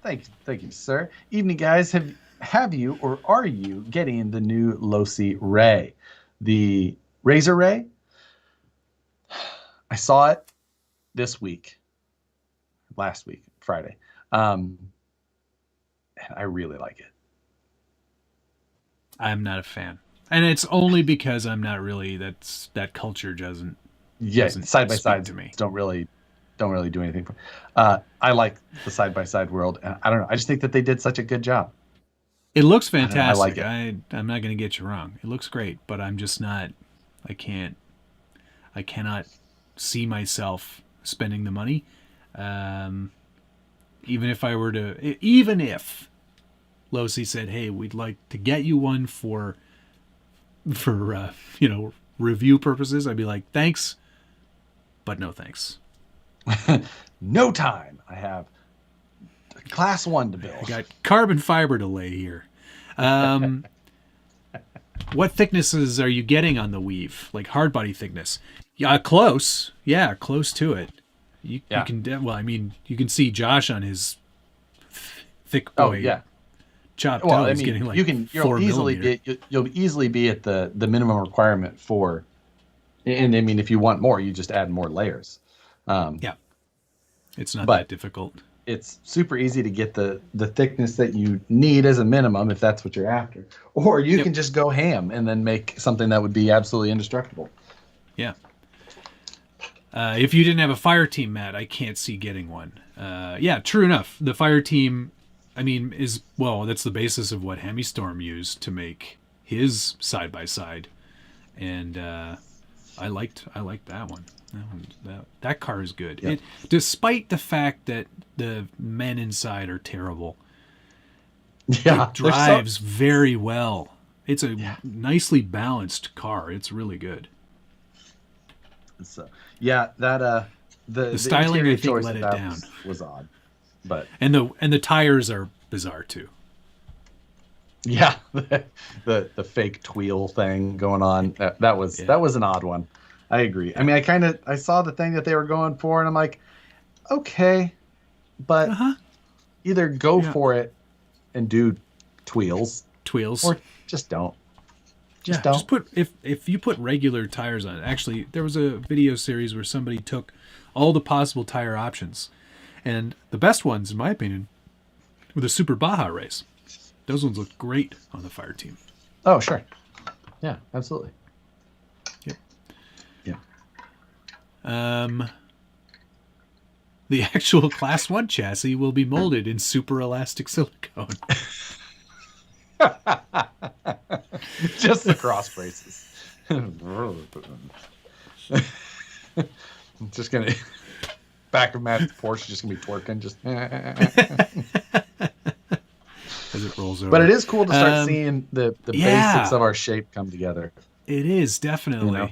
Thank you, sir. Evening, guys. Have you or are you getting the new Losi Ray, the Razor Ray? I saw it last week, Friday, and I really like it. I'm not a fan, and it's only because I'm not really that culture doesn't. Yeah, side by side to me. Don't really do anything. I like the side by side world, and I don't know. I just think that they did such a good job. It looks fantastic. I like it. I'm not going to get you wrong. It looks great, but I'm just not. I cannot see myself spending the money. Even if Losi said, "Hey, we'd like to get you one for review purposes," I'd be like, "Thanks, but no thanks." No time. I have class 1 to build. I got carbon fiber to lay here. What thicknesses are you getting on the weave? Like hard body thickness? Yeah, close. Yeah, close to it. You can. Well, I mean, you can see Josh on his thick boy. Oh yeah. Chopped Well, out. He's getting like you'll easily be at the minimum requirement for, and I mean, if you want more, you just add more layers. Yeah, it's not that difficult. It's super easy to get the thickness that you need as a minimum if that's what you're after, or you can just go ham and then make something that would be absolutely indestructible. Yeah. If you didn't have a fire team, Matt, I can't see getting one. Yeah, true enough. The fire team, I mean, that's the basis of what Hemistorm used to make his side by side, and I liked that one. That car is good. Yep. Despite the fact that the men inside are terrible. Yeah, it drives very well. It's a nicely balanced car. It's really good. So that the styling I think let it down. Was odd, but and the tires are bizarre too. Yeah, the fake tweel thing going on. That was an odd one. I agree. I mean, I saw the thing that they were going for, and I'm like, okay, but either go for it and do tweels, or just don't. Just don't. Just put if you put regular tires on it. Actually, there was a video series where somebody took all the possible tire options, and the best ones, in my opinion, were the Super Baja race. Those ones look great on the fire team. Oh, sure. Yeah, absolutely. Yep. Yeah. The actual Class 1 chassis will be molded in super elastic silicone. Just the cross braces. Just gonna back of Matt's Porsche just gonna be twerking just as it rolls over. But it is cool to start seeing the basics of our shape come together. It is definitely. You know?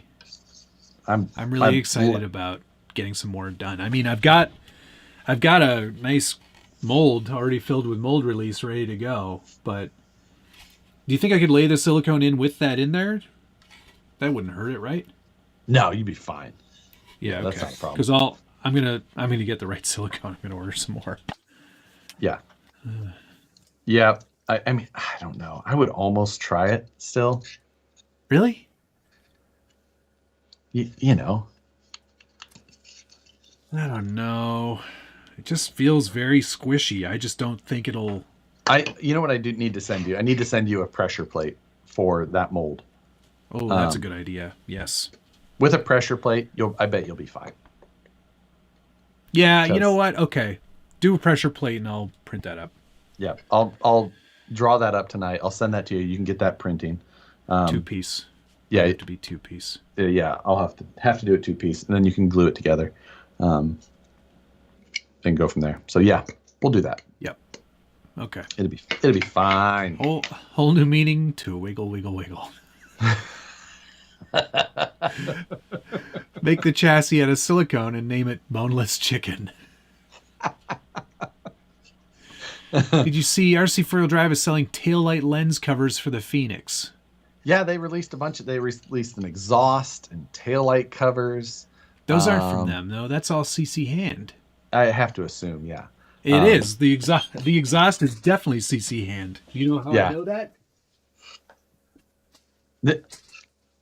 I'm really excited about getting some more done. I mean, I've got a nice mold already filled with mold release ready to go, but do you think I could lay the silicone in with that in there? That wouldn't hurt it, right? No, you'd be fine. Yeah, that's not a problem. Because I'm gonna get the right silicone. I'm gonna order some more. Yeah. Yeah. I mean, I don't know. I would almost try it still. Really? You know. I don't know. It just feels very squishy. I just don't think it'll. You know what I do need to send you? I need to send you a pressure plate for that mold. Oh, that's a good idea. Yes. With a pressure plate, I bet you'll be fine. Yeah, you know what? Okay. Do a pressure plate and I'll print that up. Yeah, I'll draw that up tonight. I'll send that to you. You can get that printing. 2-piece. Yeah, it have to be 2-piece. Yeah, I'll have to do it 2-piece, and then you can glue it together, and go from there. So yeah, we'll do that. Yep. Okay. It'll be fine. Whole new meaning to wiggle, wiggle, wiggle. Make the chassis out of silicone and name it Boneless Chicken. Did you see RC Four-Wheel Drive is selling taillight lens covers for the Phoenix? Yeah, they released They released an exhaust and taillight covers. Those aren't from them, though. That's all CC Hand. I have to assume, yeah. It is. The exhaust is definitely CC Hand. You know how I know that?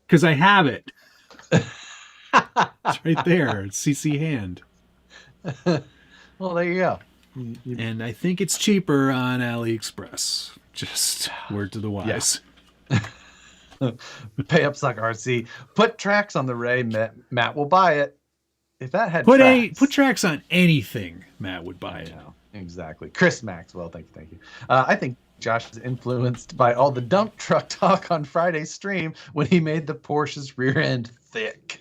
Because I have it. It's right there. It's CC Hand. Well, there you go. And I think it's cheaper on AliExpress. Just word to the wise. Yeah. Pay up, suck RC. Put tracks on the Ray. Matt will buy it. If that had put tracks on anything, Matt would buy it. Yeah, exactly. Chris Maxwell, thank you. I think Josh is influenced by all the dump truck talk on Friday's stream when he made the Porsche's rear end thick.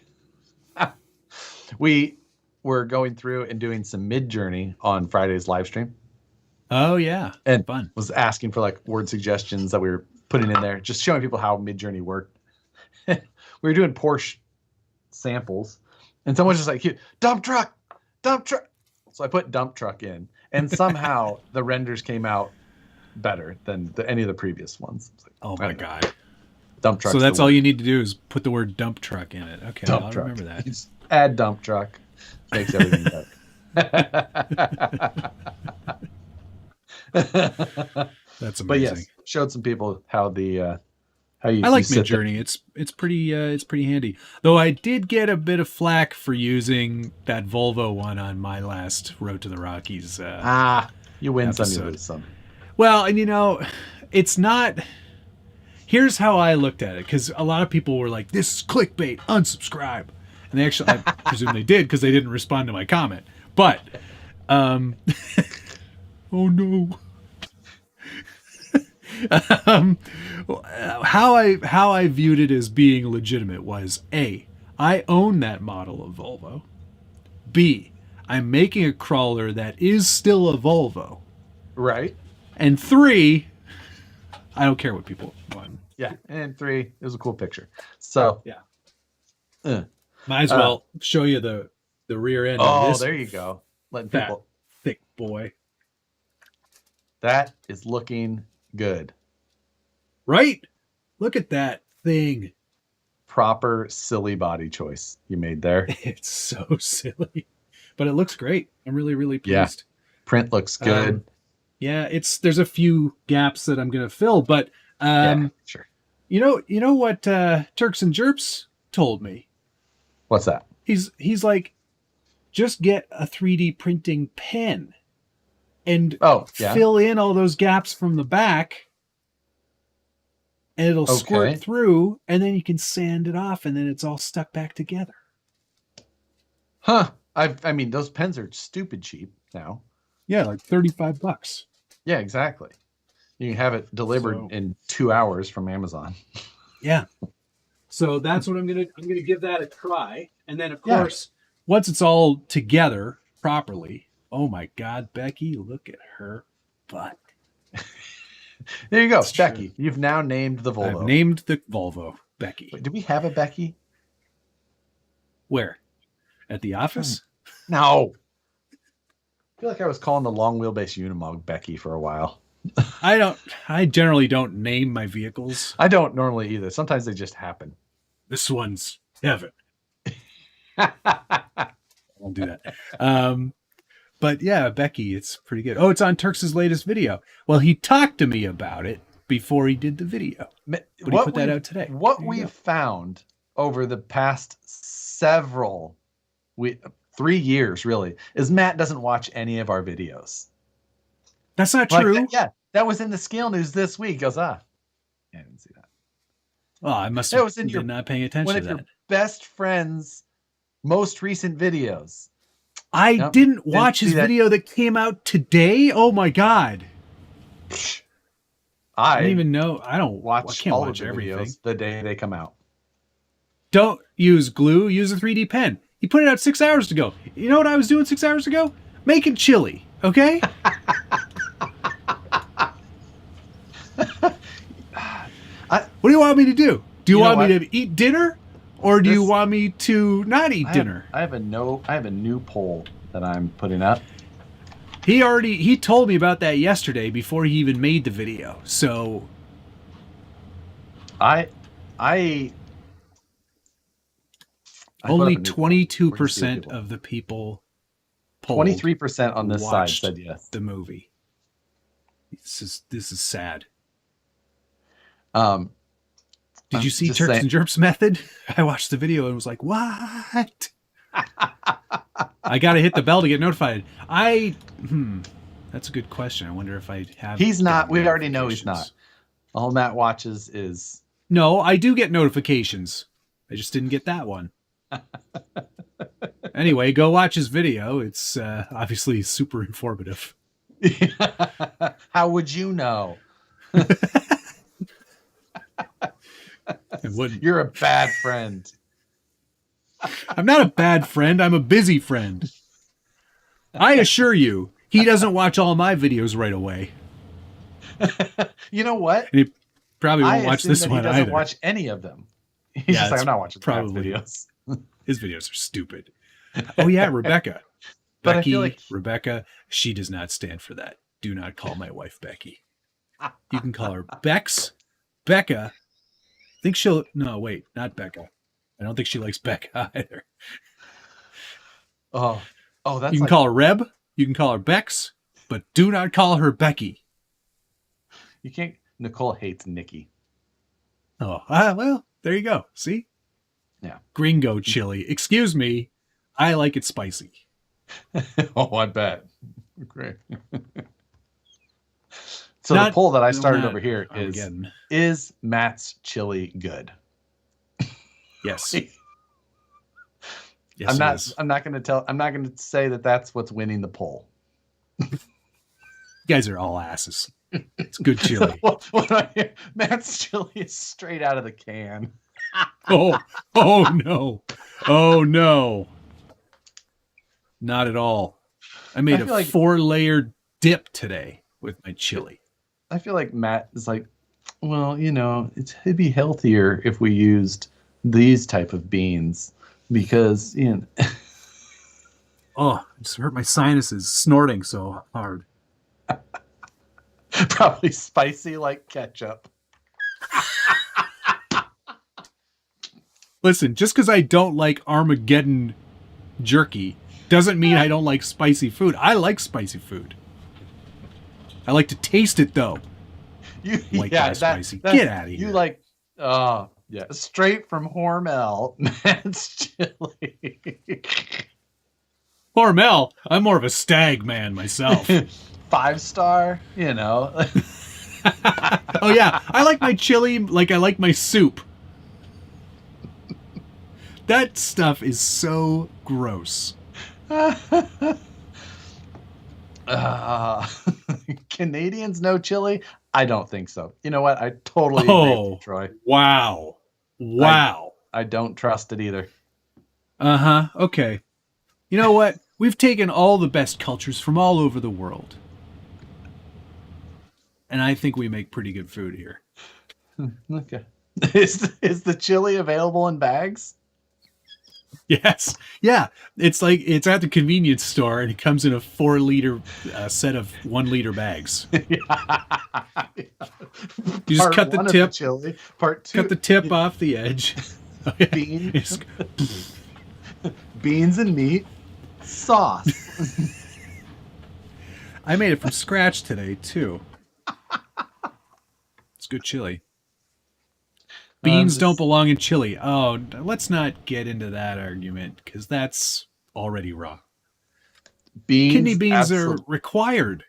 We were going through and doing some mid-journey on Friday's live stream. Oh, yeah. And fun. Was asking for like word suggestions that we were putting in there, just showing people how mid-journey worked. We were doing Porsche samples, and someone's just like, dump truck. So I put dump truck in, and somehow the renders came out better than any of the previous ones. Like, oh my God. Dump truck. So that's all you need to do is put the word dump truck in it. Okay, I'll remember that. Just add dump truck. Makes everything better. That's amazing. But yes, showed some people how the how you. I like Midjourney. It's pretty handy. Though I did get a bit of flack for using that Volvo one on my last Road to the Rockies. You win episode. some, you lose some. Well, and it's not. Here's how I looked at it, because a lot of people were like, "This is clickbait. Unsubscribe." And they actually, I presume they did because they didn't respond to my comment. But, oh no. How I viewed it as being legitimate was A, I own that model of Volvo. B, I'm making a crawler that is still a Volvo. Right. And 3, I don't care what people want. Yeah. And 3, it was a cool picture. So yeah. Might as well show you the rear end. Oh, of this there you go. Letting people. Thick boy. That is looking good. Right? Look at that thing. Proper silly body choice you made there. It's so silly, but it looks great. I'm really, really pleased. Yeah. Print looks good. There's a few gaps that I'm going to fill, but sure. You know what Turks and Jerps told me? What's that? He's like, just get a 3D printing pen and fill in all those gaps from the back, and it'll squirt through, and then you can sand it off, and then it's all stuck back together. Huh. I mean, those pens are stupid cheap now. Yeah, like $35. Yeah, exactly. You can have it delivered in 2 hours from Amazon. Yeah. So that's what I'm gonna give that a try, and then of course, once it's all together properly, oh my God, Becky, look at her butt. There you go, Becky. True. You've now named the Volvo. I've named the Volvo Becky. Wait, do we have a Becky? Where? At the office? No. I feel like I was calling the long wheelbase Unimog Becky for a while. I generally don't name my vehicles. I don't normally either. Sometimes they just happen. This one's heaven. I won't do that. But yeah, Becky, it's pretty good. Oh, it's on Turks' latest video. Well, he talked to me about it before he did the video. But he put that out today. What we've found over the past 3 years, really, is Matt doesn't watch any of our videos. That's not true. That was in the Scale News this week. He goes, I didn't see that. Well, I must have been not paying attention to that. One of your best friend's most recent videos. I didn't watch his video that came out today. Oh my God. I don't even know. I can't watch everything. Videos the day they come out. Don't use glue. Use a 3D pen. He put it out 6 hours ago. You know what I was doing 6 hours ago? Making chili. Okay? What do you want me to do? Do you, You know want me to eat dinner, or do you want me to not eat dinner? I have a new poll that I'm putting up. He told me about that yesterday before he even made the video. So I only 22% of the people polled 23% on this side said yes. the movie. This is sad. Did you see Turks and Jerps Method? I watched the video and was like, what? I got to hit the bell to get notified. That's a good question. I wonder if I have. He's not. We already know he's not. All Matt watches is. No, I do get notifications. I just didn't get that one. Anyway, go watch his video. It's obviously super informative. How would you know? You're a bad friend. I'm not a bad friend. I'm a busy friend. I assure you, he doesn't watch all my videos right away. You know what? And he probably won't watch this one either. He doesn't watch any of them. He's just like, I'm not watching probably videos. His videos are stupid. Oh yeah, Rebecca. But Becky, I feel like Rebecca, she does not stand for that. Do not call my wife Becky. You can call her Bex. Becca. I think she'll... No, wait, not Becca. I don't think she likes Becca either. Oh, that's You can call her Reb. You can call her Bex. But do not call her Becky. You can't... Nicole hates Nikki. Oh, well, there you go. See? Yeah. Gringo chili. Excuse me. I like it spicy. Oh, I bet. Great. So the poll that I started over here is Matt's chili good? Yes. I'm not going to say that that's what's winning the poll. You guys are all asses. It's good chili. Matt's chili is straight out of the can. Oh no. Oh no. Not at all. I made a 4-layer dip today with my chili. I feel like Matt is like, well, it'd be healthier if we used these type of beans because, Oh, it just hurt my sinuses snorting so hard. Probably spicy like ketchup. Listen, just because I don't like Armageddon jerky doesn't mean I don't like spicy food. I like spicy food. I like to taste it though. Spicy. Get out of here. You like, straight from Hormel. Matt's chili. Hormel. I'm more of a stag man myself. 5-star, Oh yeah, I like my chili like I like my soup. That stuff is so gross. Canadians know chili? I don't think so. You know what? I totally agree with you, Troy. Wow. I don't trust it either. Uh-huh. Okay. You know what? We've taken all the best cultures from all over the world. And I think we make pretty good food here. Okay. Is the chili available in bags? Yes. Yeah. It's at the convenience store and it comes in a 4-liter set of 1-liter bags. You just cut the tip. Chili. Part 2. Cut the tip off the edge. Beans and meat. Sauce. I made it from scratch today too. It's good chili. Beans don't belong in chili. Oh, let's not get into that argument because that's already wrong. Kidney beans are required.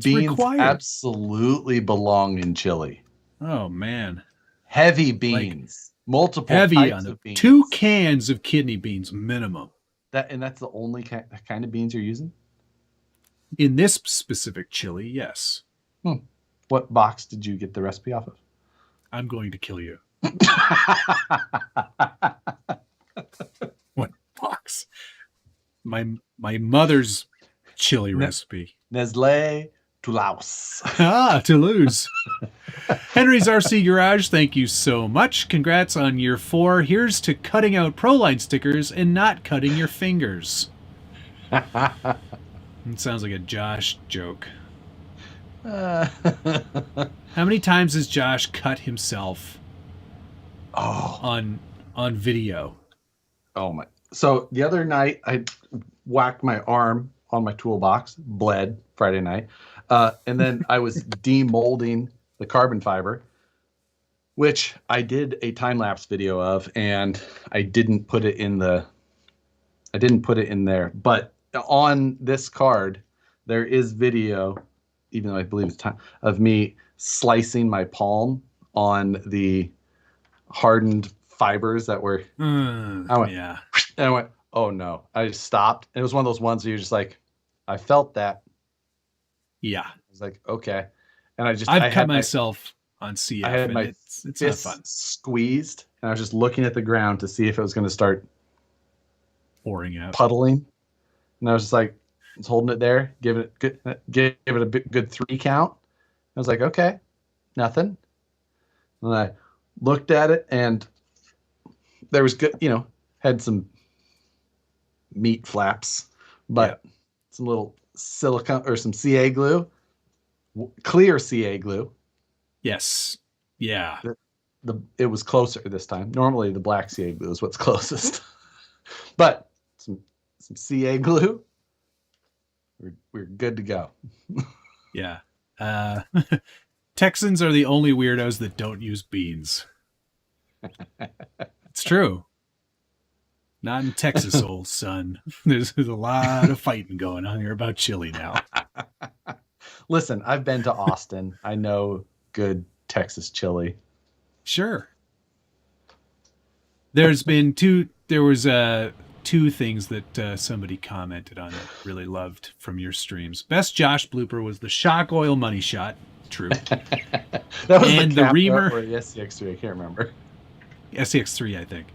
Beans absolutely belong in chili. Oh man, heavy beans, multiple heavy types on of beans. 2 cans of kidney beans minimum. That's the only kind of beans you're using? In this specific chili, yes. What box did you get the recipe off of? I'm going to kill you. What box? My mother's chili recipe. Nestle, Toulouse. Toulouse. Henry's RC Garage, thank you so much. Congrats on year 4. Here's to cutting out Proline stickers and not cutting your fingers. It sounds like a Josh joke. How many times has Josh cut himself on video? Oh my. So the other night I whacked my arm on my toolbox, bled Friday night. And then I was demolding the carbon fiber, which I did a time-lapse video of, and I didn't put it in there. But on this card, there is video, even though I believe it's time, of me slicing my palm on the hardened fibers that were. Yeah. And I went, oh no. I just stopped. It was one of those ones where you're just like, I felt that. Yeah. I was like, okay. And I've cut myself on CF. I had my it's not fist fun. squeezed, and I was just looking at the ground to see if it was going to start Pouring out. puddling. And I was just like, I was holding it there, give it a good 3 count. I was like, okay, nothing. And I looked at it, and there was good, had some meat flaps, but some little silicone or some CA glue, clear CA glue. Yes. Yeah. It was closer this time. Normally the black CA glue is what's closest, but some CA glue. We're good to go. Yeah. Texans are the only weirdos that don't use beans. It's true. Not in Texas, old son. There's a lot of fighting going on here about chili now. Listen, I've been to Austin. I know good Texas chili. Sure. There was two things that somebody commented on that really loved from your streams. Best Josh blooper was the shock oil money shot. True. That was and the reamer or the SCX3. I can't remember. SCX3, I think.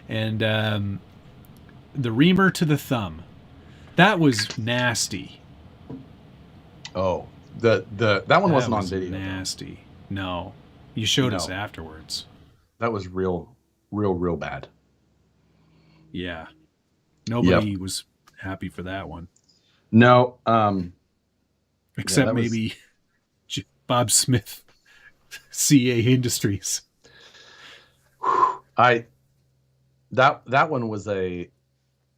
And the reamer to the thumb. That was nasty. Oh, that one wasn't on video. Nasty. No, you showed us afterwards. That was real bad. Yeah, nobody was happy for that one. No, except maybe Bob Smith, CA Industries. That one was a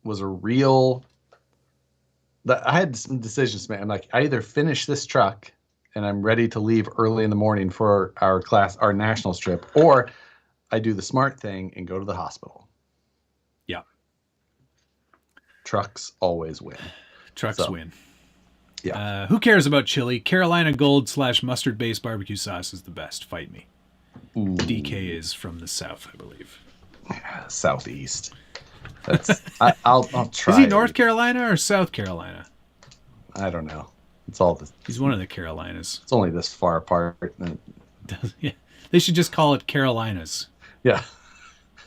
real. I had some decisions to make. I'm like, I either finish this truck and I'm ready to leave early in the morning for our nationals trip, or I do the smart thing and go to the hospital. Yeah. Trucks always win. Trucks win. Yeah. Who cares about chili? Carolina Gold / mustard based barbecue sauce is the best. Fight me. Ooh. DK is from the south, I believe. Southeast. I'll try. Is he North Carolina or South Carolina? I don't know. It's all this. He's one of the Carolinas. It's only this far apart. Yeah. They should just call it Carolinas. Yeah.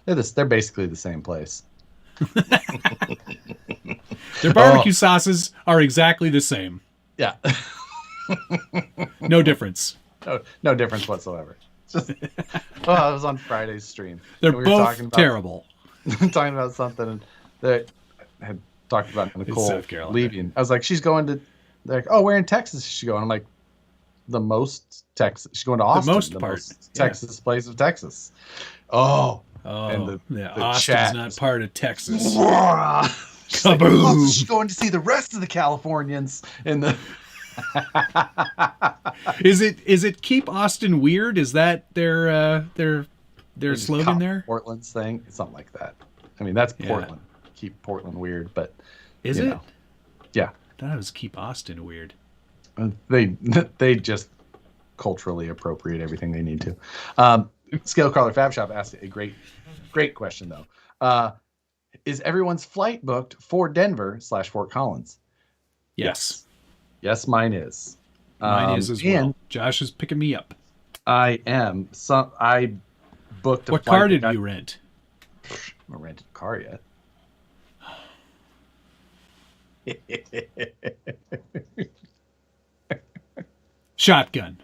They're basically the same place. Their barbecue sauces are exactly the same. Yeah. No difference. No difference whatsoever. Just, I was on Friday's stream. They're both terrible. Talking about something that I had talked about Nicole leaving. I was like, she's going to. They're like, oh, where in Texas is she going? I'm like, the most Texas. She's going to Austin. The most Texas place of Texas. Oh, and Austin's chat not part of Texas. She's like, oh, she's going to see the rest of the Californians in the. Is it keep Austin weird? Is that their slogan there? Portland's thing, something like that. I mean, that's Portland. Keep Portland weird, but is it? Yeah. I thought it was keep Austin weird. They just culturally appropriate everything they need to. Scale Crawler Fab Shop asked a great question though. Is everyone's flight booked for Denver / Fort Collins? Yes. Yes, mine is. Mine is as well. Josh is picking me up. I am. I booked a What flight. car did you rent? I haven't rented a car yet. Shotgun.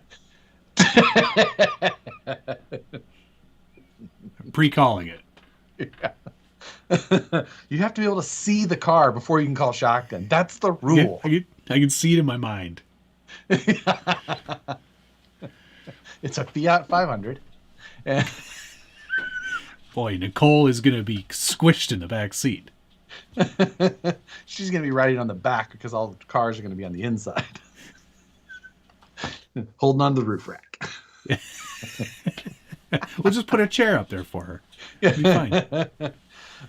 Pre-calling it. You have to be able to see the car before you can call shotgun. That's the rule. I can see it in my mind. It's a Fiat 500. And boy, Nicole is going to be squished in the back seat. she's going to be riding on the back because all the cars are going to be on the inside. Holding on to the roof rack. We'll just put a chair up there for her. It'll be fine.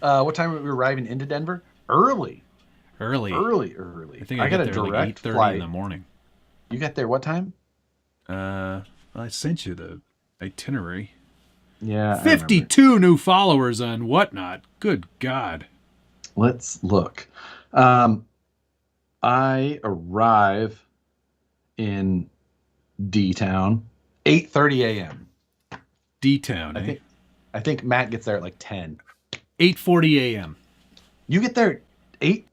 What time were we arriving into Denver? Early. Early. I think I got a there like direct 8:30 flight in the morning. You got there what time? I sent you the itinerary. Yeah. 52 new followers on Whatnot. Good God. Let's look. I arrive in D-Town 8:30 a.m. D-Town, eh? I think Matt gets there at like 10. 8:40 a.m. You get there at 8?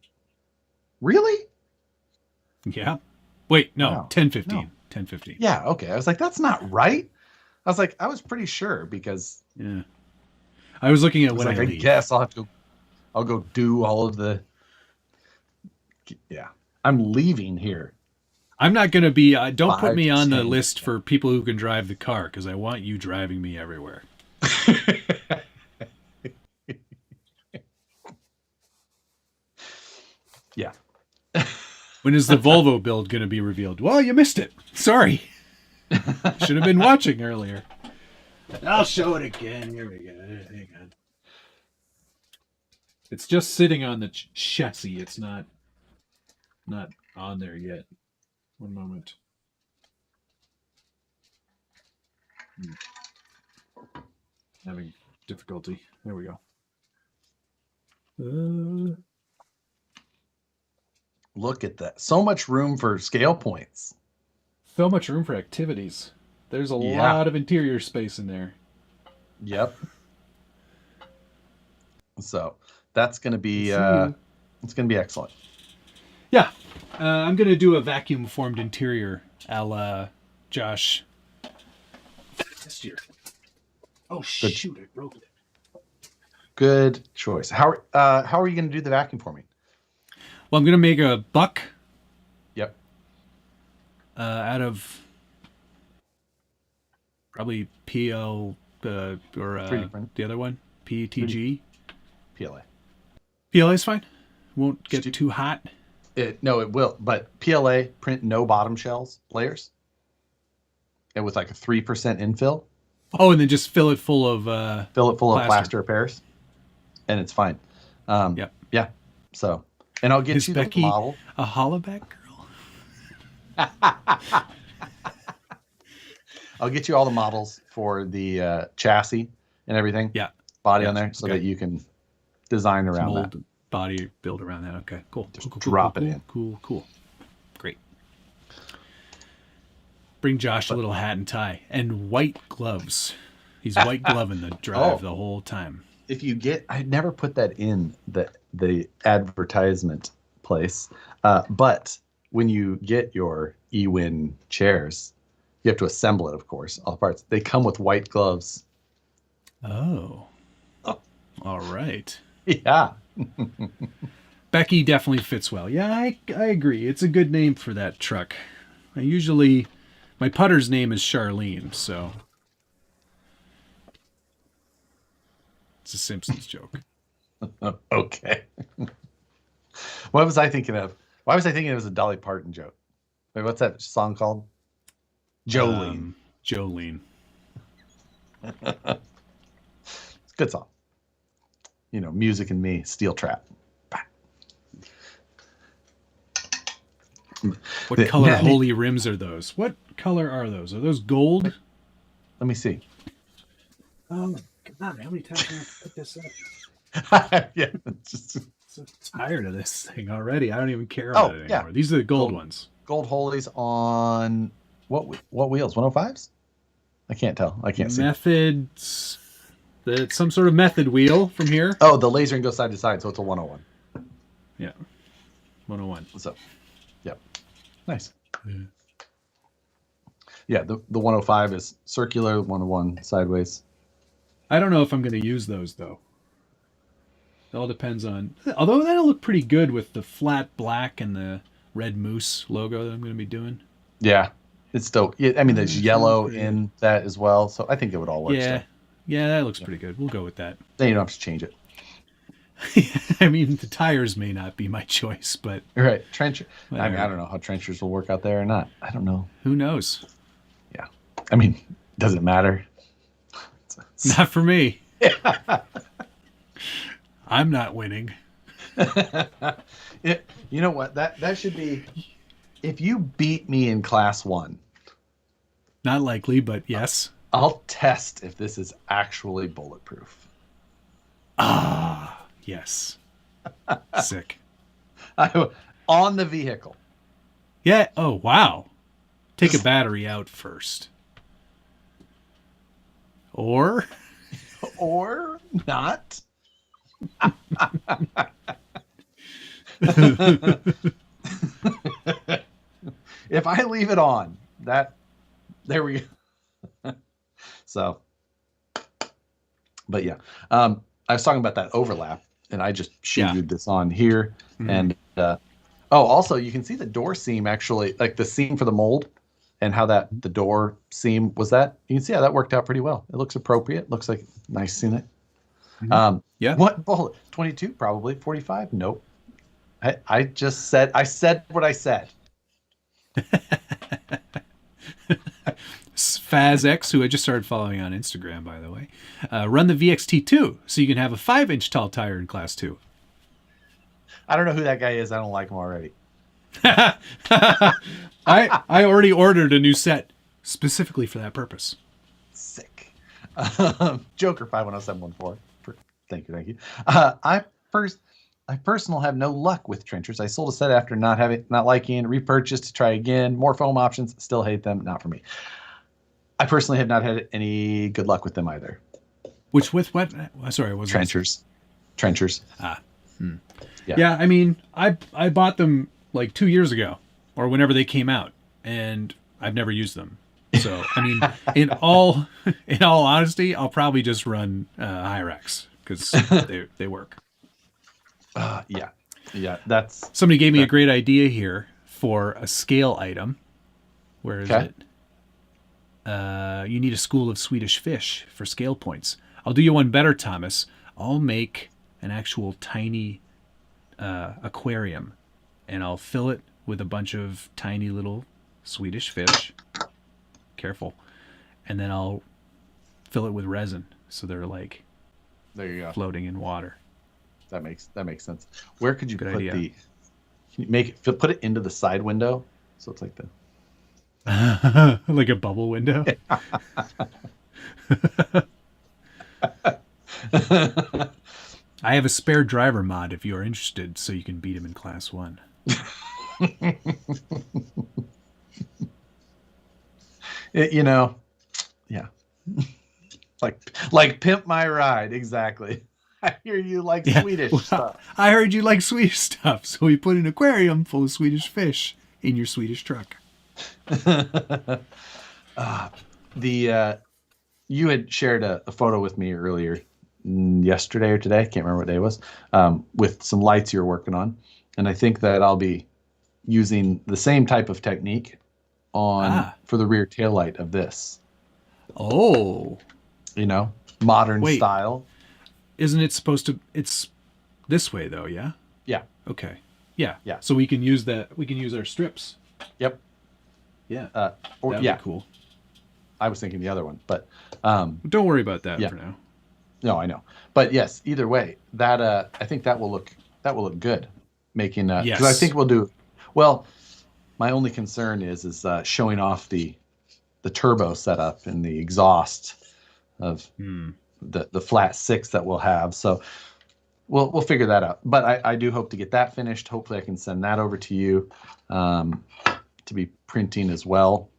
Really? Yeah. Wait, no, Wow. 10:15. No. 10:15. Yeah, okay. I was like, that's not right. I was like, I was pretty sure because Yeah. I was looking at I was when like, I I leave. guess I'll go do all of the. Yeah, I'm leaving here. I'm not going to be, don't put 5 me to on the 10. list for people who can drive the car because I want you driving me everywhere. Yeah. When is the Volvo build going to be revealed? Well, you missed it. Sorry. Should have been watching earlier. I'll show it again. Here we go. Hang on. It's just sitting on the chassis. It's not on there yet. One moment. Having difficulty. There we go. Look at that. So much room for scale points. So much room for activities. There's a Yeah. lot of interior space in there. Yep. So that's going to be it's going to be excellent. Yeah. I'm going to do a vacuum formed interior a la Josh. Last year. Oh, shoot. I broke it. Good choice. How are you going to do the vacuum forming? Well, I'm going to make a buck Yep. out of probably PL or 3D print. the other one, PTG. PLA. PLA is fine. Won't get too hot. No, it will. But PLA print no bottom shells layers. And with like a 3% infill. Oh, and then just fill it full of Of plaster repairs. And it's fine. Yep. Yeah. So, and I'll get Is you Becky the model. a hollaback girl? I'll get you all the models for the chassis and everything. Yeah. Body Yeah, on there so okay. that you can design around that. Mold body build around that. Okay, cool. Just Cool, drop cool, it in. Cool. Great. Bring Josh a little hat and tie and white gloves. He's white gloving the drive the whole time. If you get, I never put that in the advertisement place, but when you get your eWin chairs, you have to assemble it, of course, all parts. They come with white gloves. Oh. All right. Yeah. Becky definitely fits well. Yeah, I agree. It's a good name for that truck. My putter's name is Charlene, so it's a Simpsons joke. Okay. What was I thinking of? Why was I thinking it was a Dolly Parton joke? Wait, what's that song called? Jolene. Jolene. Good song. You know, Music and Me, Steel Trap. What color holy rims are those? What color are those? Are those gold? Let me see. Oh my God, how many times do I have to put this up? Yeah, just So tired of this thing already. I don't even care about it anymore. yeah. These are the gold ones. gold holies on what wheels? 105s? I can't tell. I can't see. Methods. It's some sort of method wheel from here. Oh, the lasering goes side to side, so it's a 101. Yeah. 101. So, yep. Nice. Yeah, the 105 is circular, the 101 sideways. I don't know if I'm going to use those though. It all depends on. Although that'll look pretty good with the flat black and the red moose logo that I'm going to be doing. Yeah, it's still. I mean, there's yellow pretty in that as well, so I think it would all work. Yeah, Still. yeah, that looks pretty good. We'll go with that. Then you don't have to change it. I mean, the tires may not be my choice, but Right, trencher. I mean, whatever. I don't know how trenchers will work out there or not. I don't know. Who knows? Yeah, I mean, does it matter? Not for me. I'm not winning. You know what? That should be. If you beat me in class 1, Not likely, but yes. I'll test if this is actually bulletproof. Ah, yes. Sick. On the vehicle. Yeah. Oh, wow. Take a battery out first. Or not. If I leave it on, there we go. So, but yeah, I was talking about that overlap, and I just shielded this on here, and also you can see the door seam actually, like the seam for the mold, and how the door seam was that. You can see how that worked out pretty well. It looks appropriate. Looks like nice in it. Yeah. What bullet? 22 probably. 45? Nope. I just said what I said. FazX, who I just started following on Instagram, by the way, run the VXT2 so you can have a 5-inch tall tire in class 2. I don't know who that guy is. I don't like him already. I already ordered a new set specifically for that purpose. Sick. Joker 510-714. Thank you. I personally have no luck with trenchers. I sold a set after not liking, repurchased to try again. More foam options. Still hate them. Not for me. I personally have not had any good luck with them either. Which with what? Sorry, was Trenchers. Yeah. I mean, I bought them like 2 years ago or whenever they came out, and I've never used them. So I mean, in all honesty, I'll probably just run Hyrax because they work. Yeah. That's Somebody gave me a great idea here for a scale item. Where is it? You need a school of Swedish fish for scale points. I'll do you one better, Thomas. I'll make an actual tiny aquarium, and I'll fill it with a bunch of tiny little Swedish fish. Careful. And then I'll fill it with resin, so they're like there you go. floating in water. That makes sense. Where could you Good put idea. can you make it put it into the side window so it's like the like a bubble window. I have a spare driver mod if you're interested, so you can beat him in class 1. Yeah. like pimp my ride, exactly. I hear you like Swedish stuff. I heard you like Swedish stuff, so we put an aquarium full of Swedish fish in your Swedish truck. You had shared a photo with me earlier, yesterday or today, I can't remember what day it was, with some lights you're working on, and I think that I'll be using the same type of technique for the rear taillight of this. Oh, modern style. Isn't it supposed to? It's this way though, yeah. Yeah. Okay. Yeah. Yeah. So we can use that. We can use our strips. Yep. Yeah. That'd be cool. I was thinking the other one, but don't worry about that for now. No, I know. But yes, either way, that I think that will look good. Making because I think we'll do well. My only concern is showing off the turbo setup and the exhaust of the flat 6 that we'll have. So we'll figure that out. But I do hope to get that finished. Hopefully I can send that over to you to be printing as well.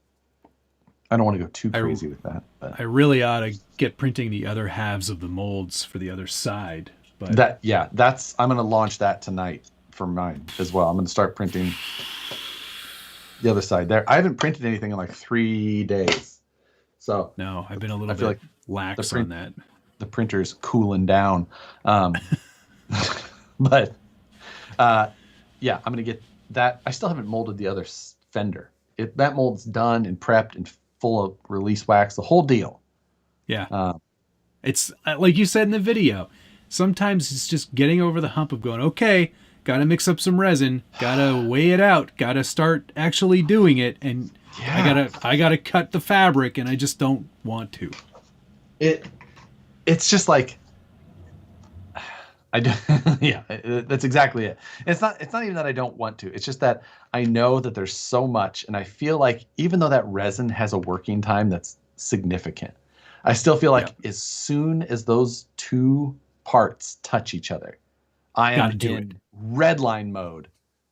I don't want to go too crazy with that. But I really ought to get printing the other halves of the molds for the other side. But I'm going to launch that tonight for mine as well. I'm going to start printing. the other side there. I haven't printed anything in like 3 days. So No, I've been a little I feel bit lax on that. The printer's cooling down. But yeah, I'm going to get that. I still haven't molded the other fender. That mold's done and prepped and full of release wax, the whole deal. Yeah. It's like you said in the video. Sometimes it's just getting over the hump of going, okay, got to mix up some resin, got to weigh it out, got to start actually doing it. And I gotta cut the fabric, and I just don't want to. It's just like, I do. Yeah, that's exactly it. It's not even that I don't want to. It's just that I know that there's so much, and I feel like even though that resin has a working time that's significant, I still feel like as soon as those two parts touch each other, I am in red line mode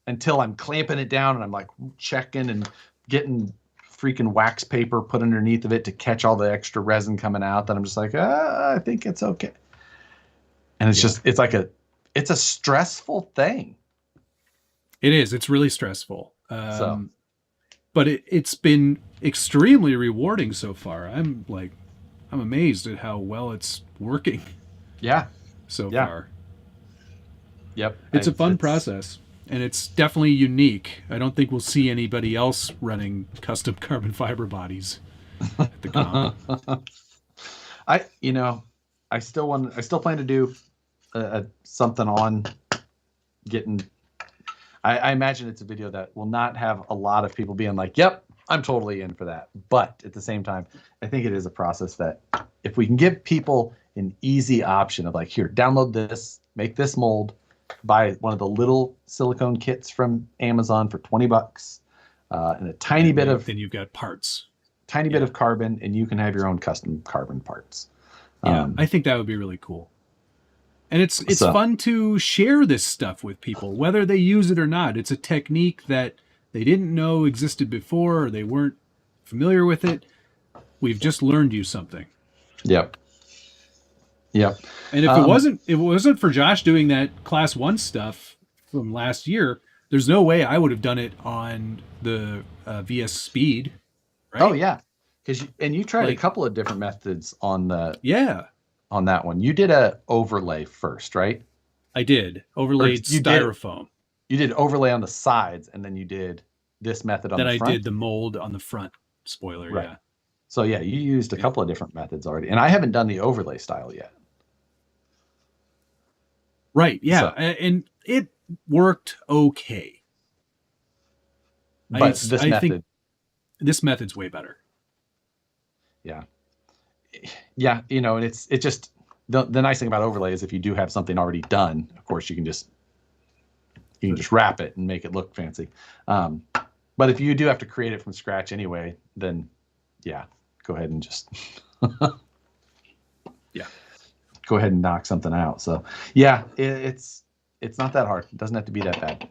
until I'm clamping it down and I'm like checking and getting freaking wax paper put underneath of it to catch all the extra resin coming out. That I'm just like, I think it's okay. And it's just, it's a stressful thing. It is. It's really stressful. But it's been extremely rewarding so far. I'm amazed at how well it's working. Yeah. So far. Yep. It's a fun process, and it's definitely unique. I don't think we'll see anybody else running custom carbon fiber bodies at the comp. I still plan to do something on getting. I imagine it's a video that will not have a lot of people being like, "Yep, I'm totally in for that." But at the same time, I think it is a process that if we can give people an easy option of like, here, download this, make this mold, buy one of the little silicone kits from Amazon for $20, and a tiny bit of. Then you've got parts. Tiny bit of carbon, and you can have your own custom carbon parts. Yeah, I think that would be really cool. And it's fun to share this stuff with people, whether they use it or not. It's a technique that they didn't know existed before, or they weren't familiar with it. We've just learned you something. Yep. And if it wasn't for Josh doing that class 1 stuff from last year, there's no way I would have done it on the VS Speed. Right? Oh yeah, and you tried a couple of different methods on the on that one. You did a overlay first, right? I did overlaid styrofoam. You did overlay on the sides, and then you did this method on the front. Then I did the mold on the front spoiler. Right. Yeah. So yeah, you used a couple of different methods already, and I haven't done the overlay style yet. Right. Yeah, and it worked okay. But I think this method's way better. Yeah. And it's just the nice thing about overlay is if you do have something already done, of course you can just wrap it and make it look fancy. But if you do have to create it from scratch anyway, then go ahead and just go ahead and knock something out. So it's not that hard. It doesn't have to be that bad.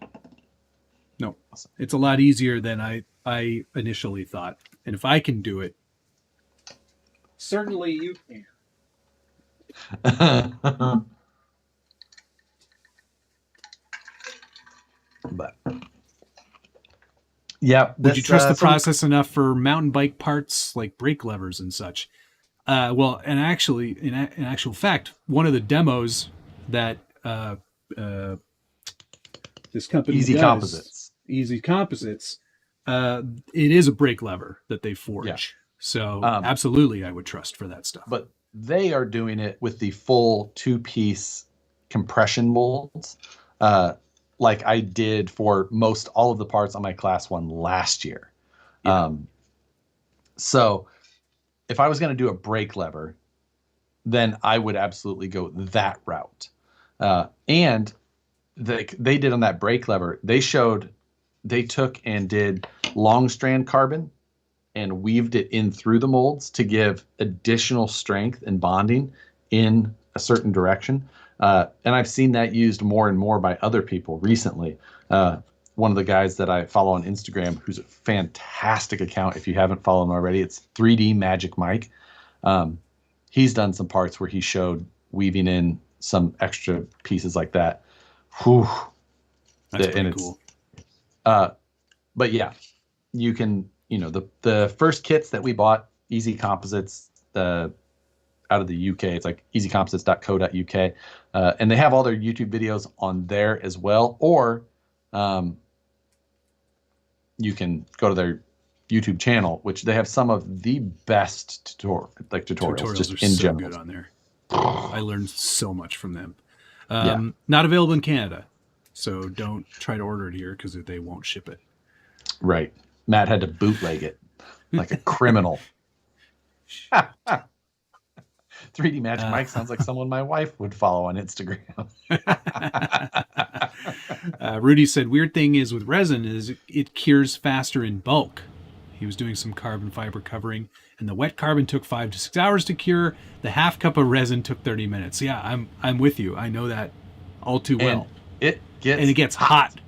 No, it's a lot easier than I initially thought. And if I can do it, certainly you can. But yeah, would you trust the process enough for mountain bike parts like brake levers and such? Well, and actually, in actual fact, one of the demos that this company Easy Composites, it is a brake lever that they forge. Yeah. So absolutely, I would trust for that stuff. But they are doing it with the full 2-piece compression molds, like I did for most all of the parts on my class 1 last year. Yeah. So if I was going to do a brake lever, then I would absolutely go that route. And they did on that brake lever, they took and did long strand carbon and weaved it in through the molds to give additional strength and bonding in a certain direction. And I've seen that used more and more by other people recently. One of the guys that I follow on Instagram, who's a fantastic account, if you haven't followed him already, it's 3D Magic Mike. He's done some parts where he showed weaving in some extra pieces like that. Whew. That's pretty cool. But yeah, you can, the first kits that we bought, Easy Composites, out of the UK, it's like easycomposites.co.uk, and they have all their YouTube videos on there as well. Or you can go to their YouTube channel, which they have some of the best tutorials just are in so general. good on there. I learned so much from them. Yeah. Not available in Canada, so don't try to order it here because they won't ship it. Right. Matt had to bootleg it like a criminal. 3D Magic Mike sounds like someone my wife would follow on Instagram. Rudy said, weird thing is with resin is it cures faster in bulk. He was doing some carbon fiber covering, and the wet carbon took 5 to 6 hours to cure. The half cup of resin took 30 minutes. Yeah, I'm with you. I know that all too well. And it gets hot.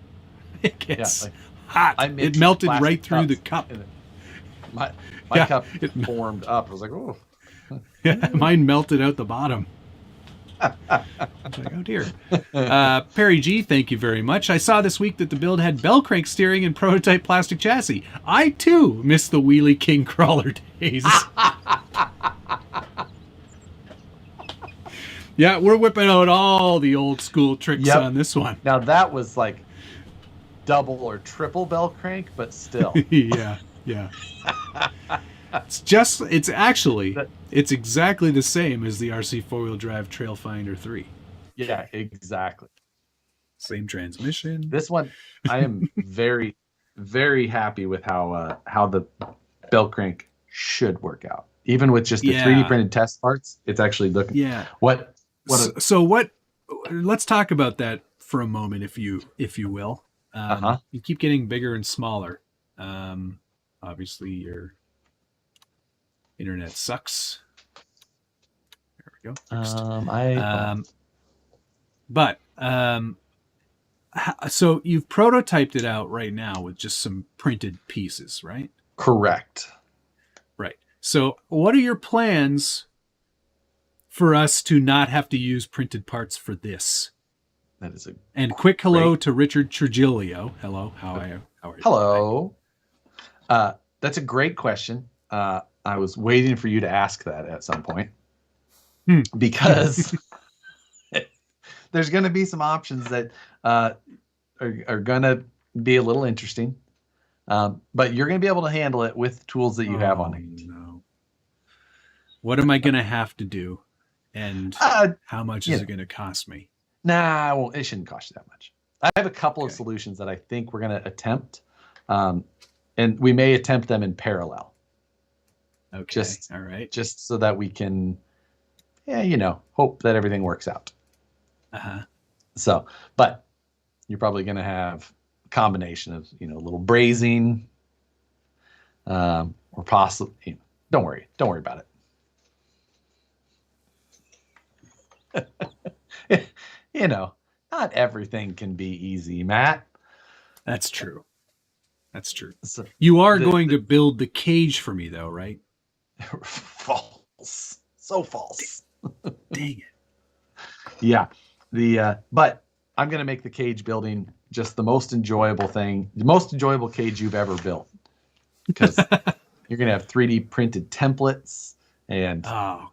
It gets hot. It melted right through the cup. My cup formed up. I was like, oh. Yeah, mine melted out the bottom. I was like, oh dear. Perry G, thank you very much. I saw this week that the build had bell crank steering and prototype plastic chassis. I too miss the Wheelie King crawler days. Yeah, we're whipping out all the old school tricks on this one. Now that was like double or triple bell crank, but still. Yeah. It's exactly the same as the RC 4-wheel drive Trailfinder 3. Yeah, exactly. Same transmission. This one, I am very, very happy with how the bell crank should work out. Even with just the 3D printed test parts, it's actually looking. Yeah. So let's talk about that for a moment, if you will. You keep getting bigger and smaller. Obviously, your internet sucks. There we go. So you've prototyped it out right now with just some printed pieces, right? Correct. Right. So what are your plans for us to not have to use printed parts for this? That is and quick hello to Richard Trujillo. Hello. How are you? Hello. That's a great question. I was waiting for you to ask that at some point because there's going to be some options that are going to be a little interesting, but you're going to be able to handle it with tools that you have on it. No. What am I going to have to do, and how much is it going to cost me? Nah, it shouldn't cost you that much. I have a couple of solutions that I think we're going to attempt, and we may attempt them in parallel. Okay. All right. Just so that we can, hope that everything works out. So, but you're probably going to have a combination of, a little brazing, or possibly, don't worry about it. Not everything can be easy, Matt. That's true. So you are going to build the cage for me, though, right? False. So false. Dang it. Yeah. But I'm going to make the cage building just the most enjoyable cage you've ever built. Because you're going to have 3D printed templates and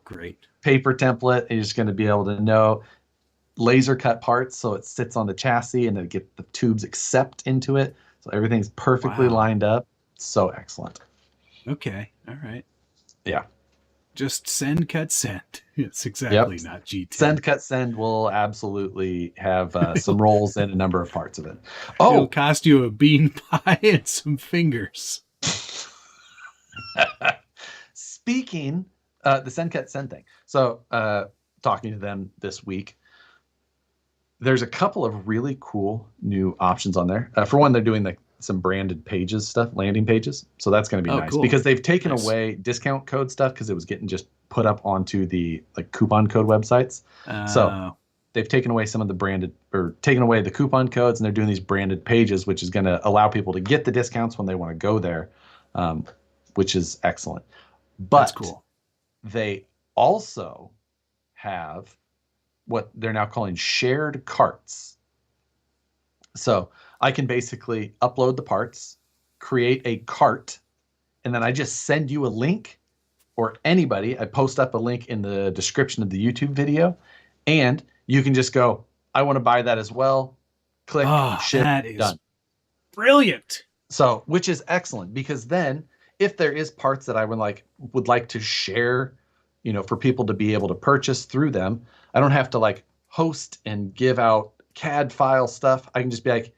great paper template. And you're just going to be able to know laser cut parts so it sits on the chassis and then get the tubes accept into it. So everything's perfectly lined up. So excellent. Okay. All right. Yeah. Just send, cut, send. It's exactly not GT. Send, cut, send will absolutely have some rolls and a number of parts of it. It'll cost you a bean pie and some fingers. Speaking, the send, cut, send thing. So talking to them this week, there's a couple of really cool new options on there. For one, they're doing some branded pages stuff, landing pages. So that's going to be nice because they've taken away discount code stuff because it was getting just put up onto the coupon code websites. So they've taken away some of the taken away the coupon codes, and they're doing these branded pages, which is going to allow people to get the discounts when they want to go there, which is excellent. But that's cool. They also have what they're now calling shared carts. So I can basically upload the parts, create a cart, and then I just send you a link, or anybody. I post up a link in the description of the YouTube video, and you can just go, I want to buy that as well. Click, ship, that is done. Brilliant. So, which is excellent, because then if there is parts that I would like to share, for people to be able to purchase through them, I don't have to like host and give out CAD file stuff. I can just be like,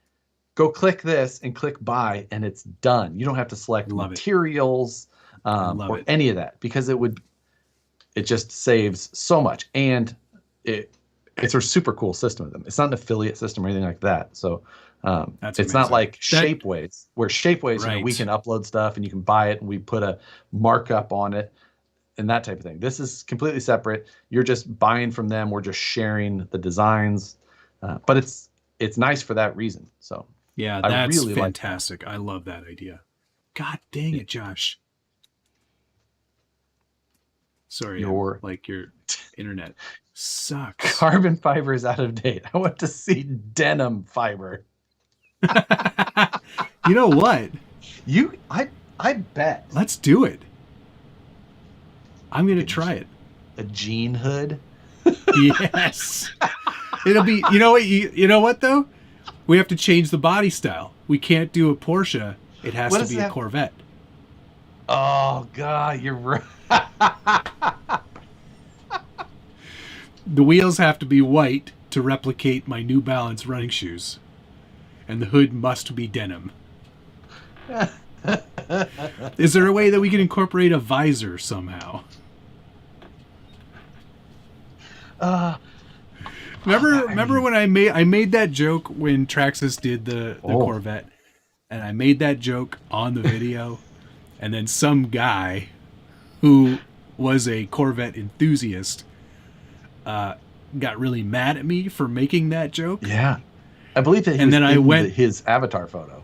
go click this and click buy, and it's done. You don't have to select materials or any of that, because it just saves so much. And it's a super cool system of them. It's not an affiliate system or anything like that. So it's amazing. not like Shapeways, where Shapeways, Right. we can upload stuff and you can buy it and we put a markup on it and that type of thing. This is completely separate. You're just buying from them. We're just sharing the designs, but it's nice for that reason. So yeah, that's really fantastic. I love that idea. God dang it, Josh. Sorry, your internet sucks. Carbon fiber is out of date. I want to see denim fiber. You know what? I bet. Let's do it. I'm going to try it. A jean hood. Yes. It'll be, you know what though? We have to change the body style. We can't do a Porsche. It has to be a Corvette. Oh God, you're right. The wheels have to be white to replicate my New Balance running shoes. And the hood must be denim. Is there a way that we can incorporate a visor somehow? Remember when I made that joke when Traxxas did the Corvette, and I made that joke on the video, and then some guy who was a Corvette enthusiast got really mad at me for making that joke. Yeah, I believe that. And then I went his avatar photo.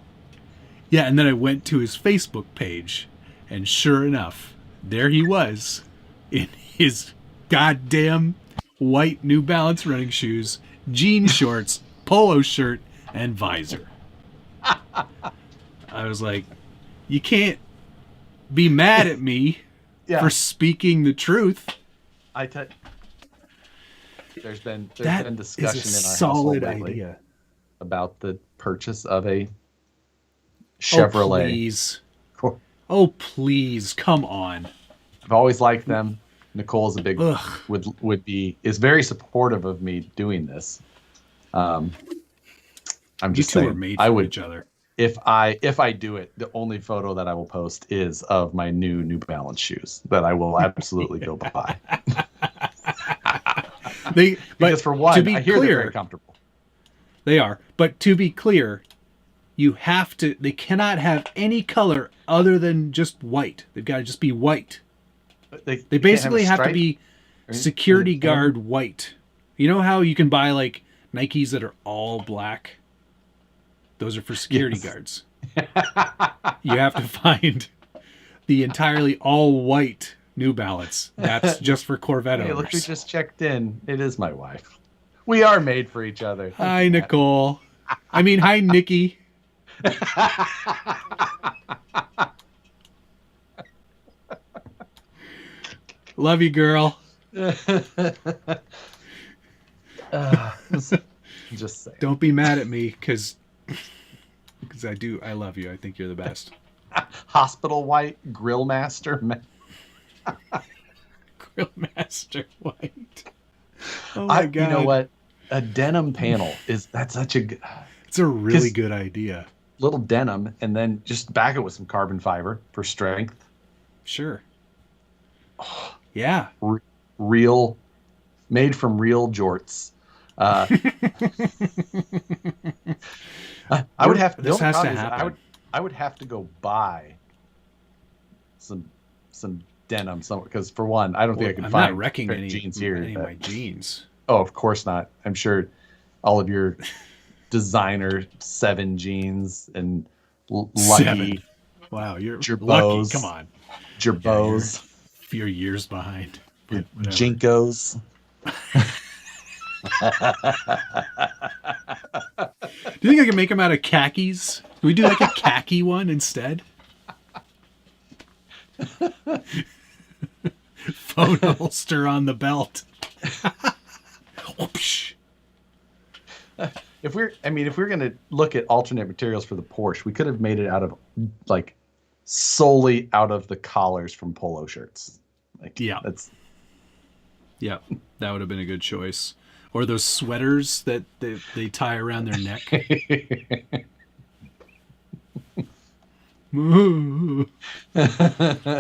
Yeah, and then I went to his Facebook page, and sure enough, there he was in his goddamn white New Balance running shoes, jean shorts, polo shirt, and visor. I was like, you can't be mad at me for speaking the truth. There's been discussion in our solid household idea about the purchase of a Chevrolet. Oh, please. Oh, please. Come on. I've always liked them. Nicole is a big is very supportive of me doing this. I'm just saying, are made for each other. If I do it, the only photo that I will post is of my New Balance shoes that I will absolutely go buy. Because for one, I hear they're very comfortable. They are, but to be clear, they cannot have any color other than just white. They've got to just be white. They basically have to be security guard white. You know how you can buy like Nikes that are all black? Those are for security guards. You have to find the entirely all white New Balance. That's just for Corvette owners. Hey, look who just checked in. It is my wife. We are made for each other. Hi, Nicole. Hi, Nikki. Love you, girl. Just saying. Don't be mad at me, because I love you. I think you're the best. Hospital white, grill master. Grill master white. Oh my God. You know what? A denim panel that's such a. It's a really good idea. Little denim, and then just back it with some carbon fiber for strength. Sure. Oh, yeah. Real, made from real jorts. I would have to. This has to happen. I would have to go buy some denim somewhere, because for one, I don't think I can find not wrecking any jeans here. Any of my jeans. Oh, of course not. I'm sure all of your designer 7 jeans and lucky. 7. Wow, you're Gerbos, lucky. Come on, Gerbos. You're years behind. Your Jinkos. Do you think I can make them out of khakis? we do like a khaki one instead? Phone holster on the belt. Whoopsh. If we're gonna look at alternate materials for the Porsche, we could have made it out of like solely out of the collars from polo shirts. Like, Yeah. Yeah, that would have been a good choice. Or those sweaters that they tie around their neck.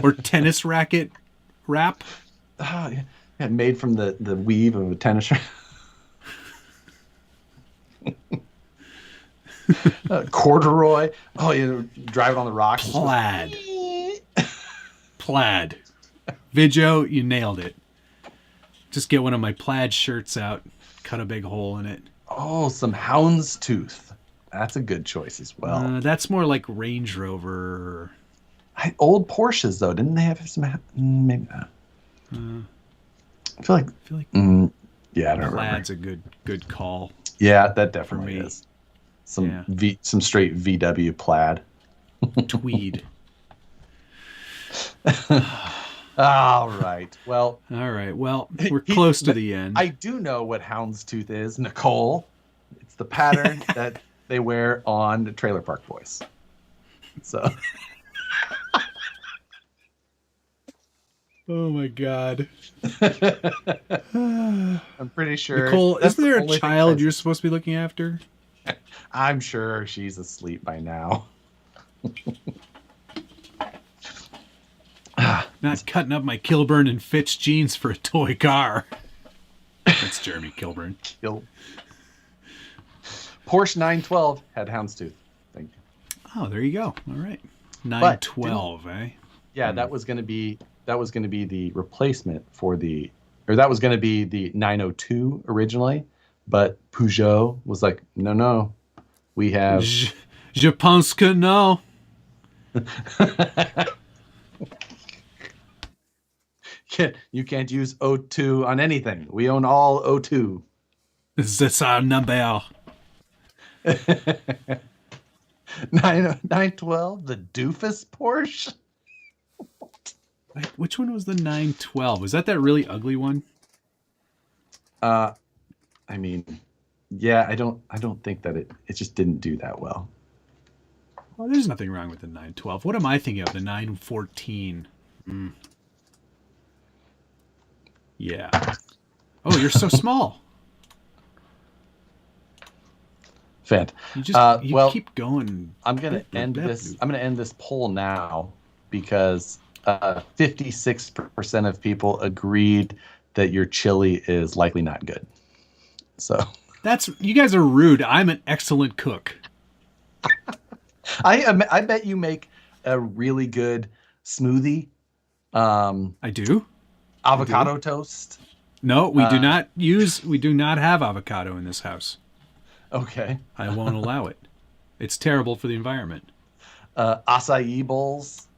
Or tennis racket wrap. Oh, yeah, made from the weave of a tennis racket. Corduroy. Oh, drive it on the rocks. Plaid. Plaid. Vidjo, you nailed it. Just get one of my plaid shirts out, cut a big hole in it. Oh, some houndstooth. That's a good choice as well. That's more like Range Rover. Old Porsches, though, didn't they have some? Maybe not. I feel like. Yeah, I don't Plaid's remember. a good call. Yeah, that definitely me. is. Some straight VW plaid. Tweed. All right. Well, we're close to the end. I do know what houndstooth is, Nicole. It's the pattern that they wear on the Trailer Park Boys. So. Oh my God. I'm pretty sure. Nicole, isn't there a only child you're supposed to be looking after? I'm sure she's asleep by now. Not cutting up my Kilburn and Fitch jeans for a toy car. That's Jeremy Kilburn. Porsche 912 had houndstooth. Thank you. Oh, there you go. All right. 912, eh? Yeah, that was going to be the replacement for that was going to be the 902 originally, but Peugeot was like, no, we have. Je pense que non. You can't use O2 on anything. We own all O2. C'est our number. 912, the doofus Porsche. Wait, which one was the 912? Was that really ugly one? I don't think that it just didn't do that well. Well, there's nothing wrong with the 912. What am I thinking of? The 914. Yeah. Oh, you're so small. Fant. You keep going. I'm gonna end this poll now because 56% of people agreed that your chili is likely not good. So you guys are rude. I'm an excellent cook. I bet you make a really good smoothie. I do. Avocado toast. No, we do not have avocado in this house. Okay. I won't allow it. It's terrible for the environment. Acai bowls.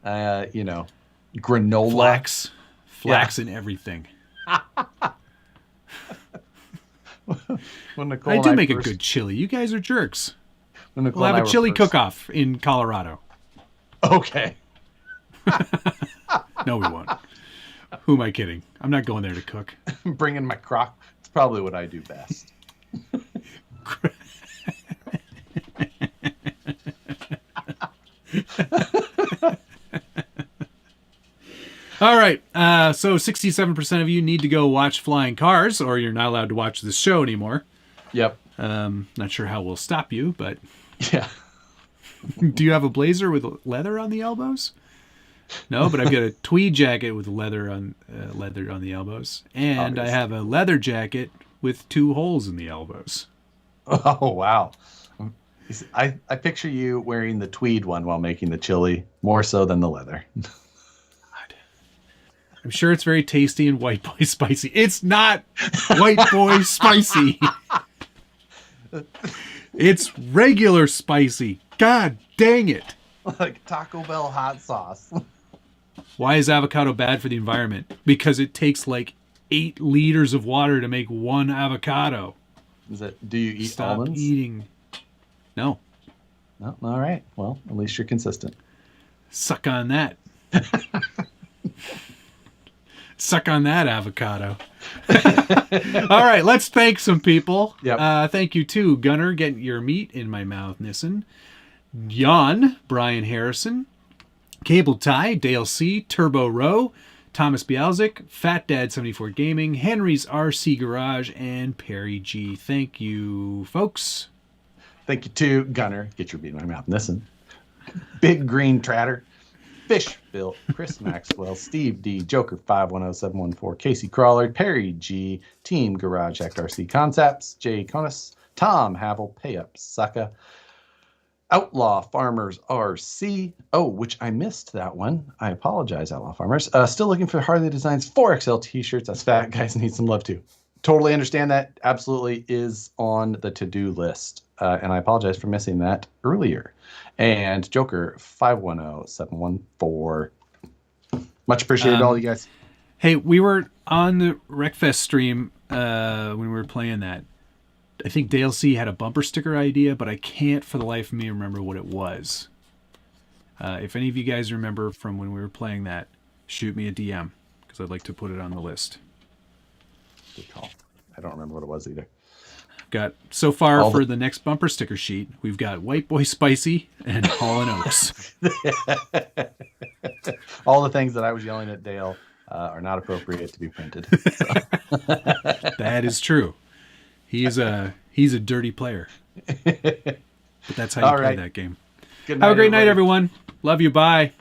Granola. Flax in everything. When I do make a good chili. You guys are jerks. We'll have a chili cook-off in Colorado. Okay. No, we won't. Who am I kidding? I'm not going there to cook. Bringing my crock. It's probably what I do best. All right. So 67% of you need to go watch Flying Cars, or you're not allowed to watch this show anymore. Yep. Not sure how we'll stop you, but yeah. Do you have a blazer with leather on the elbows? No, but I've got a tweed jacket with leather on the elbows, and obviously. I have a leather jacket with 2 holes in the elbows. Oh wow! I picture you wearing the tweed one while making the chili more so than the leather. I'm sure it's very tasty and white boy spicy. It's not white boy spicy. It's regular spicy. God dang it. Like Taco Bell hot sauce. Why is avocado bad for the environment? Because it takes like 8 liters of water to make 1 avocado. Do you eat almonds? Stop eating. No. No, all right. Well, at least you're consistent. Suck on that. Suck on that, avocado. All right, let's thank some people. Yep. Thank you to Gunner, getting your meat in my mouth, Nissen. Jan, Brian Harrison, Cable Tie, Dale C, Turbo Row, Thomas Bialzik, Fat Dad 74 Gaming, Henry's RC Garage, and Perry G. Thank you, folks. Thank you to Gunner. Get your beat in my mouth. Listen. Big Green Tratter. Fish Bill, Chris Maxwell, Steve D, Joker 510714, Casey Crawler, Perry G, Team Garage Act RC Concepts, Jay Conis, Tom Havel, Pay Up Sucka, Outlaw Farmers RC. Oh, which I missed that one. I apologize, Outlaw Farmers. Still looking for Harleydesigns 4XL t-shirts. Us fat guys need some love too. Totally understand that. Absolutely is on the to-do list. And I apologize for missing that earlier. And Joker 510714. Much appreciated, all you guys. Hey, we were on the Wreckfest stream when we were playing that. I think Dale C had a bumper sticker idea, but I can't for the life of me remember what it was. If any of you guys remember from when we were playing that, shoot me a DM because I'd like to put it on the list. Good call. I don't remember what it was either. Got so far for the next bumper sticker sheet, we've got White Boy Spicy and Hall & Oaks. All the things that I was yelling at Dale are not appropriate to be printed. So. That is true. He's a dirty player. But that's how you play that game. Good night, Have a great night, everyone. Love you. Bye.